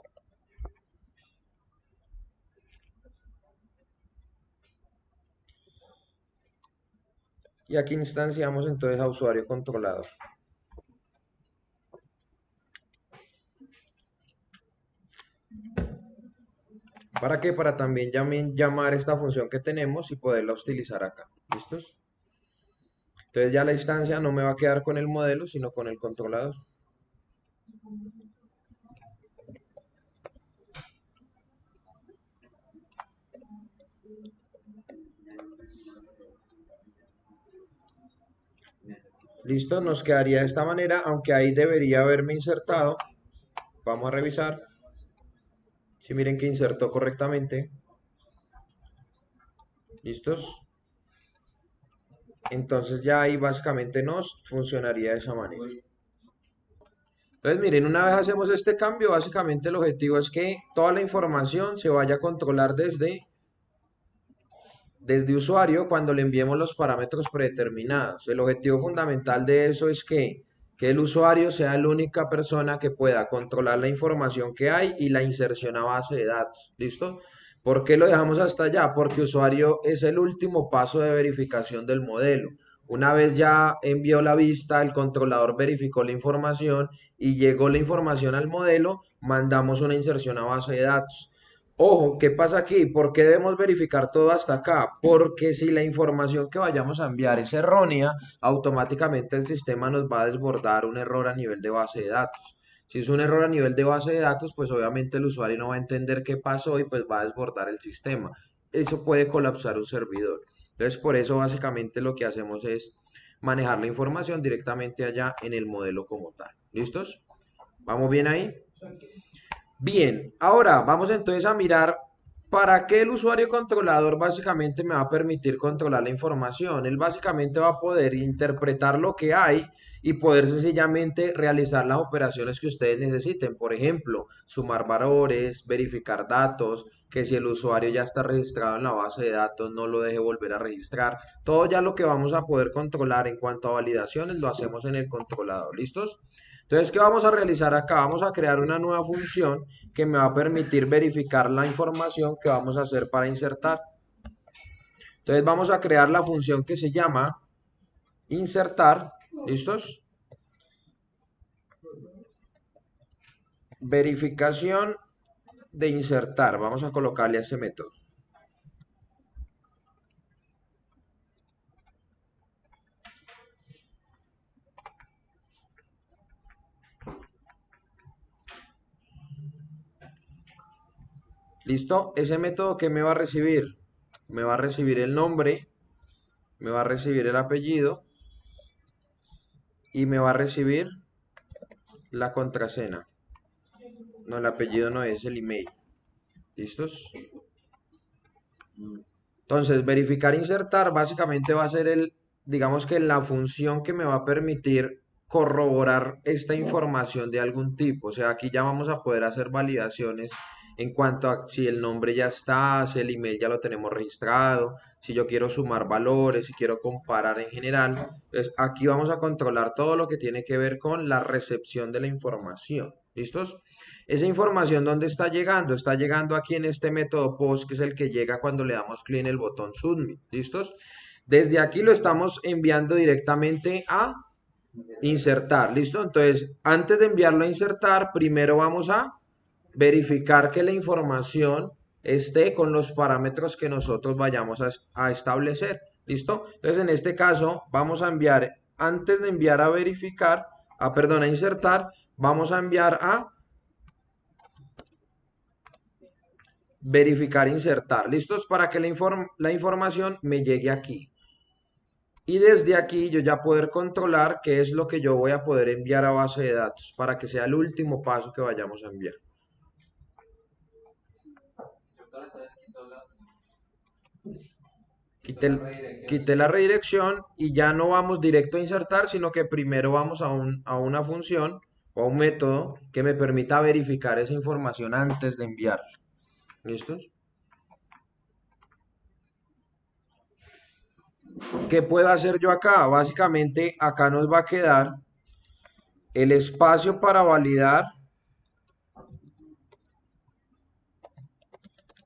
Y aquí instanciamos entonces a usuario controlador. ¿Para qué? Para también llamar esta función que tenemos y poderla utilizar acá. ¿Listos? Entonces ya la instancia no me va a quedar con el modelo, sino con el controlador. Listo, nos quedaría de esta manera, aunque ahí debería haberme insertado. Vamos a revisar. Si miren que insertó correctamente. ¿Listos? Entonces ya ahí básicamente nos funcionaría de esa manera. Entonces, miren, una vez hacemos este cambio, básicamente el objetivo es que toda la información se vaya a controlar desde usuario cuando le enviemos los parámetros predeterminados. El objetivo fundamental de eso es que el usuario sea la única persona que pueda controlar la información que hay y la inserción a base de datos. ¿Listo? ¿Por qué lo dejamos hasta allá? Porque usuario es el último paso de verificación del modelo. Una vez ya envió la vista, el controlador verificó la información y llegó la información al modelo, mandamos una inserción a base de datos. Ojo, ¿qué pasa aquí? ¿Por qué debemos verificar todo hasta acá? Porque si la información que vayamos a enviar es errónea, automáticamente el sistema nos va a desbordar un error a nivel de base de datos. Si es un error a nivel de base de datos, pues obviamente el usuario no va a entender qué pasó y pues va a desbordar el sistema. Eso puede colapsar un servidor. Entonces, por eso básicamente lo que hacemos es manejar la información directamente allá en el modelo como tal. ¿Listos? ¿Vamos bien ahí? Bien, ahora vamos entonces a mirar para qué el usuario controlador básicamente me va a permitir controlar la información. Él básicamente va a poder interpretar lo que hay y poder sencillamente realizar las operaciones que ustedes necesiten. Por ejemplo, sumar valores, verificar datos, que si el usuario ya está registrado en la base de datos no lo deje volver a registrar. Todo ya lo que vamos a poder controlar en cuanto a validaciones lo hacemos en el controlador. ¿Listos? Entonces, ¿qué vamos a realizar acá? Vamos a crear una nueva función que me va a permitir verificar la información que vamos a hacer para insertar. Entonces, vamos a crear la función que se llama insertar. ¿Listos? Verificación de insertar. Vamos a colocarle a ese método. ¿Listo? Ese método que me va a recibir, me va a recibir el nombre, me va a recibir el apellido y me va a recibir la contraseña. No, el apellido no es el email. ¿Listos? Entonces, verificar e insertar básicamente va a ser digamos que la función que me va a permitir corroborar esta información de algún tipo. O sea, aquí ya vamos a poder hacer validaciones en cuanto a si el nombre ya está, si el email ya lo tenemos registrado, si yo quiero sumar valores, si quiero comparar en general. Entonces, aquí vamos a controlar todo lo que tiene que ver con la recepción de la información. ¿Listos? Esa información, ¿dónde está llegando? Está llegando aquí en este método post, que es el que llega cuando le damos clic en el botón submit. ¿Listos? Desde aquí lo estamos enviando directamente a insertar. ¿Listo? Entonces, antes de enviarlo a insertar, primero vamos a verificar que la información esté con los parámetros que nosotros vayamos a establecer. ¿Listo? Entonces, en este caso, vamos a enviar, antes de enviar a verificar, a insertar, vamos a enviar a verificar, insertar. ¿Listos? Para que la información me llegue aquí. Y desde aquí yo ya poder controlar qué es lo que yo voy a poder enviar a base de datos para que sea el último paso que vayamos a enviar. Quité la redirección y ya no vamos directo a insertar, sino que primero vamos a una función o a un método que me permita verificar esa información antes de enviarla. ¿Listos? ¿Qué puedo hacer yo acá? Básicamente acá nos va a quedar el espacio para validar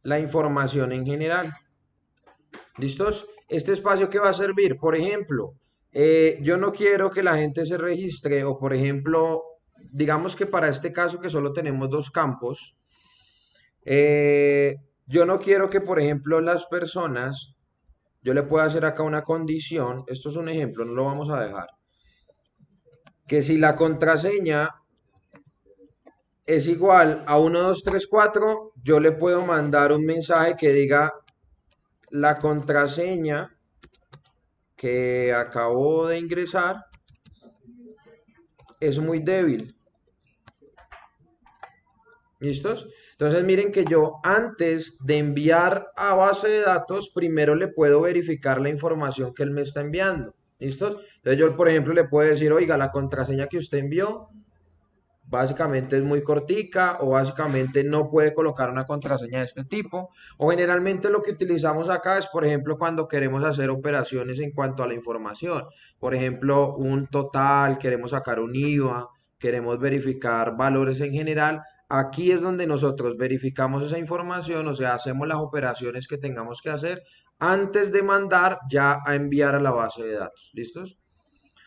la información en general. ¿Listos? Este espacio que va a servir, por ejemplo, yo no quiero que la gente se registre o por ejemplo, digamos que para este caso que solo tenemos dos campos, yo no quiero que por ejemplo las personas, yo le puedo hacer acá una condición, esto es un ejemplo, no lo vamos a dejar, que si la contraseña es igual a 1234, yo le puedo mandar un mensaje que diga la contraseña que acabo de ingresar es muy débil. ¿Listos? Entonces miren que yo antes de enviar a base de datos, primero le puedo verificar la información que él me está enviando. ¿Listos? Entonces yo, por ejemplo, le puedo decir, oiga, la contraseña que usted envió básicamente es muy cortica o básicamente no puede colocar una contraseña de este tipo. O generalmente lo que utilizamos acá es, por ejemplo, cuando queremos hacer operaciones en cuanto a la información. Por ejemplo, un total, queremos sacar un IVA, queremos verificar valores en general. Aquí es donde nosotros verificamos esa información, o sea, hacemos las operaciones que tengamos que hacer antes de mandar ya a enviar a la base de datos. ¿Listos?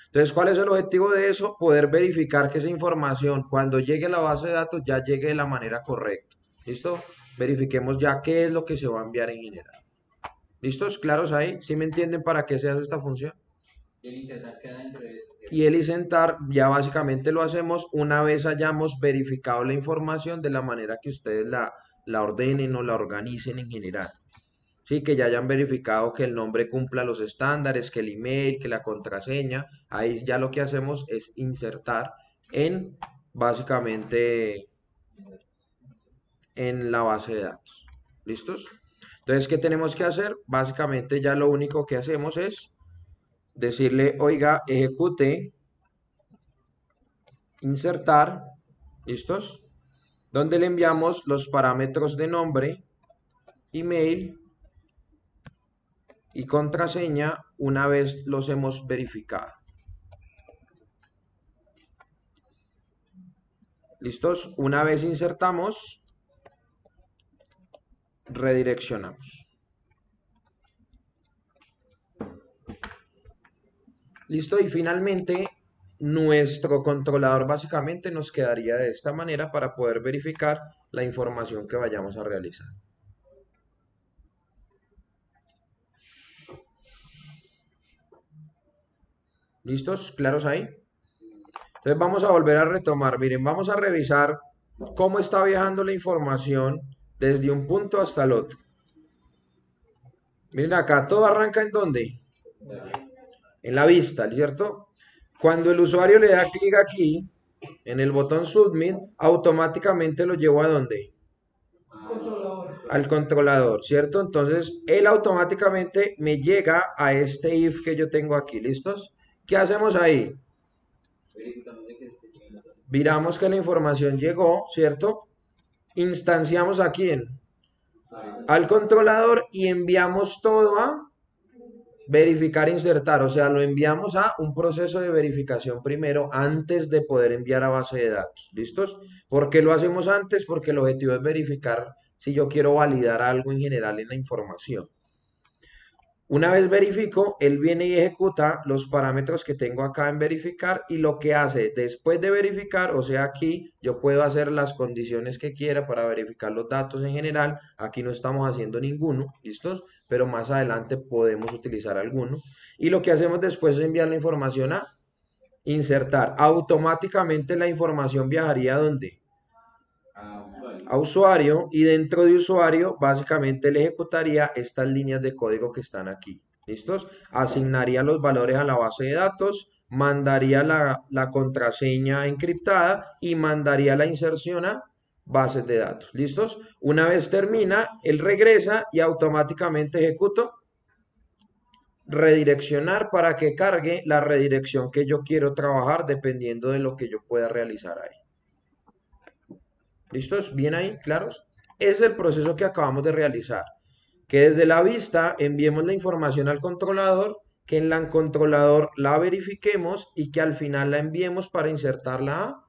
Entonces, ¿cuál es el objetivo de eso? Poder verificar que esa información, cuando llegue a la base de datos, ya llegue de la manera correcta. ¿Listo? Verifiquemos ya qué es lo que se va a enviar en general. ¿Listos? ¿Claros ahí? ¿Sí me entienden para qué se hace esta función? Y el insertar queda dentro de eso, ¿cierto? Y el isentar ya básicamente lo hacemos una vez hayamos verificado la información de la manera que ustedes la ordenen o la organicen en general. Sí, que ya hayan verificado que el nombre cumpla los estándares, que el email, que la contraseña. Ahí ya lo que hacemos es insertar en, básicamente, en la base de datos. ¿Listos? Entonces, ¿qué tenemos que hacer? Básicamente ya lo único que hacemos es decirle, oiga, ejecute, insertar, ¿listos? Donde le enviamos los parámetros de nombre, email y contraseña una vez los hemos verificado. ¿Listos? Una vez insertamos, redireccionamos. ¿Listo? Y finalmente, nuestro controlador básicamente nos quedaría de esta manera para poder verificar la información que vayamos a realizar. ¿Listos? ¿Claros ahí? Entonces vamos a volver a retomar. Miren, vamos a revisar cómo está viajando la información desde un punto hasta el otro. Miren acá, todo arranca ¿en dónde? En la vista, ¿cierto? Cuando el usuario le da clic aquí, en el botón Submit, automáticamente lo llevo ¿a dónde? Controlador. Al controlador, ¿cierto? Entonces, él automáticamente me llega a este if que yo tengo aquí, ¿listos? ¿Qué hacemos ahí? Miramos que la información llegó, ¿cierto? Instanciamos a quién? Al controlador y enviamos todo a verificar, insertar, o sea, lo enviamos a un proceso de verificación primero antes de poder enviar a base de datos. ¿Listos? ¿Por qué lo hacemos antes? Porque el objetivo es verificar si yo quiero validar algo en general en la información. Una vez verifico, él viene y ejecuta los parámetros que tengo acá en verificar y lo que hace después de verificar, o sea, aquí yo puedo hacer las condiciones que quiera para verificar los datos en general. Aquí no estamos haciendo ninguno, ¿listos? Pero más adelante podemos utilizar alguno. Y lo que hacemos después es enviar la información a insertar. Automáticamente la información viajaría ¿a dónde? A usuario, y dentro de usuario básicamente le ejecutaría estas líneas de código que están aquí. ¿Listos? Asignaría los valores a la base de datos, mandaría la contraseña encriptada y mandaría la inserción a bases de datos. ¿Listos? Una vez termina, él regresa y automáticamente ejecuto redireccionar para que cargue la redirección que yo quiero trabajar dependiendo de lo que yo pueda realizar ahí. ¿Listos? ¿Bien ahí? ¿Claros? Es el proceso que acabamos de realizar. Que desde la vista enviemos la información al controlador, que en el controlador la verifiquemos y que al final la enviemos para insertarla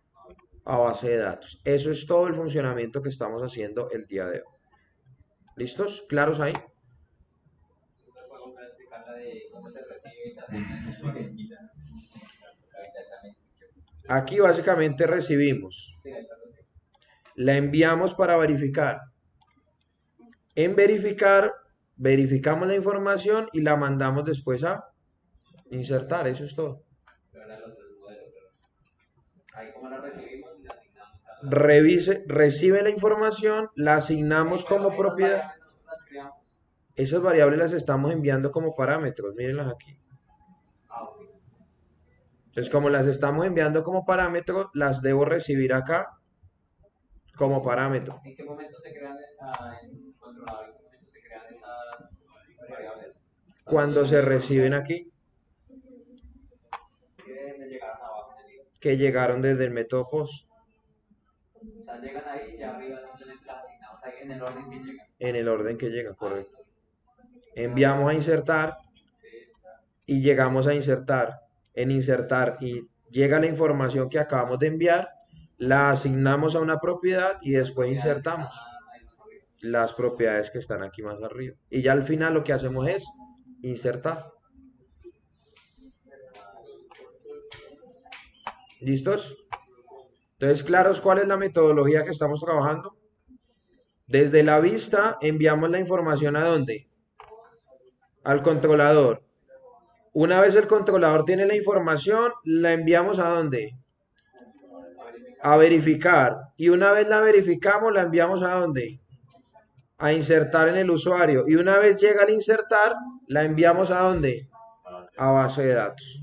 a base de datos. Eso es todo el funcionamiento que estamos haciendo el día de hoy. ¿Listos? ¿Claros ahí? Para explicar la de cómo se recibe y se asigna. Aquí básicamente recibimos. La enviamos para verificar. En verificar, verificamos la información y la mandamos después a insertar. Eso es todo. Ahí como la recibimos y la asignamos a Recibe la información, la asignamos como propiedad. las creamos. Esas variables las estamos enviando como parámetros. Mírenlas aquí. Entonces, como las estamos enviando como parámetros, las debo recibir acá como parámetro. ¿En qué momento se crean en el controlador? ¿En qué momento se crean esas variables? Cuando se reciben aquí, Que le llegaron abajo en el libro. que llegaron desde el método post. O sea, llegan ahí y arriba simplemente las asignamos ahí en el orden que llegan. En el orden que llega, correcto. Enviamos a insertar y llegamos a insertar. En insertar y llega la información que acabamos de enviar, la asignamos a una propiedad y después insertamos Ahí más arriba. las propiedades que están aquí más arriba. Y ya al final lo que hacemos es insertar. ¿Listos? Entonces, ¿claros cuál es la metodología que estamos trabajando? Desde la vista enviamos la información ¿a dónde? Al controlador. Una vez el controlador tiene la información, la enviamos ¿a dónde? A verificar. Y una vez la verificamos, la enviamos ¿a dónde? A insertar en el usuario. Y una vez llega al insertar, la enviamos ¿a dónde? A base de datos.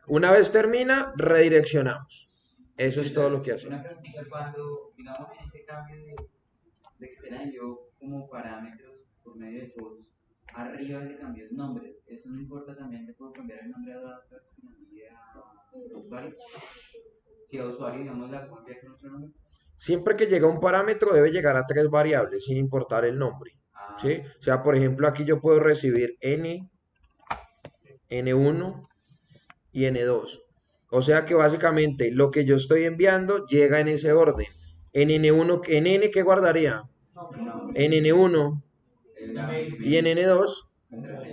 Una vez termina, redireccionamos. Eso es todo lo que hacemos. Una preguntita, cuando, digamos, en ese cambio de que se le envió como parámetros por medio de posts, arriba le cambió el nombre. Eso no importa, también le puedo cambiar el nombre a datos que me envíe a usuario. Si a usuario, digamos, la puedo enviar con otro nombre. Siempre que llega un parámetro debe llegar a 3 variables sin importar el nombre. ¿Sí? O sea, por ejemplo, aquí yo puedo recibir n, n1 y n2. O sea que básicamente lo que yo estoy enviando llega en ese orden. En n1, en n, ¿qué guardaría? En n1 y en n2.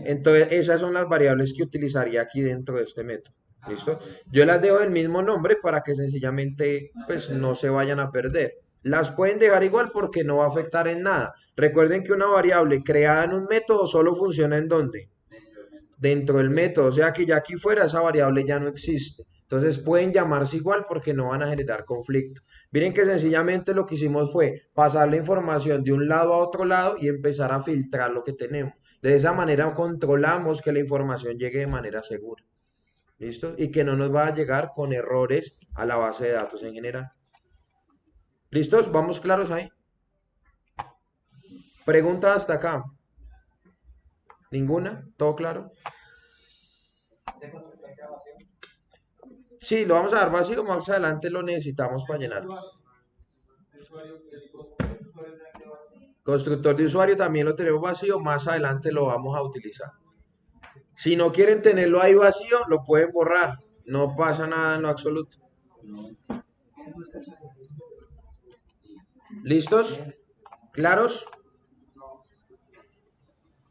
Entonces esas son las variables que utilizaría aquí dentro de este método. ¿Listo? Yo las dejo del mismo nombre para que sencillamente pues no se vayan a perder. Las pueden dejar igual porque no va a afectar en nada. Recuerden que una variable creada en un método solo funciona ¿en dónde? Dentro del método. O sea que ya aquí fuera esa variable ya no existe. Entonces pueden llamarse igual porque no van a generar conflicto. Miren que sencillamente lo que hicimos fue pasar la información de un lado a otro lado y empezar a filtrar lo que tenemos. De esa manera controlamos que la información llegue de manera segura. ¿Listo? Y que no nos va a llegar con errores a la base de datos en general. ¿Listos? ¿Vamos claros ahí? ¿Pregunta hasta acá? ¿Ninguna? ¿Todo claro? Sí, lo vamos a dar vacío, más adelante lo necesitamos para llenar. Constructor de usuario también lo tenemos vacío, más adelante lo vamos a utilizar. Si no quieren tenerlo ahí vacío, lo pueden borrar. No pasa nada en lo absoluto. ¿Listos? ¿Claros?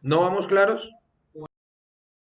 ¿No vamos claros?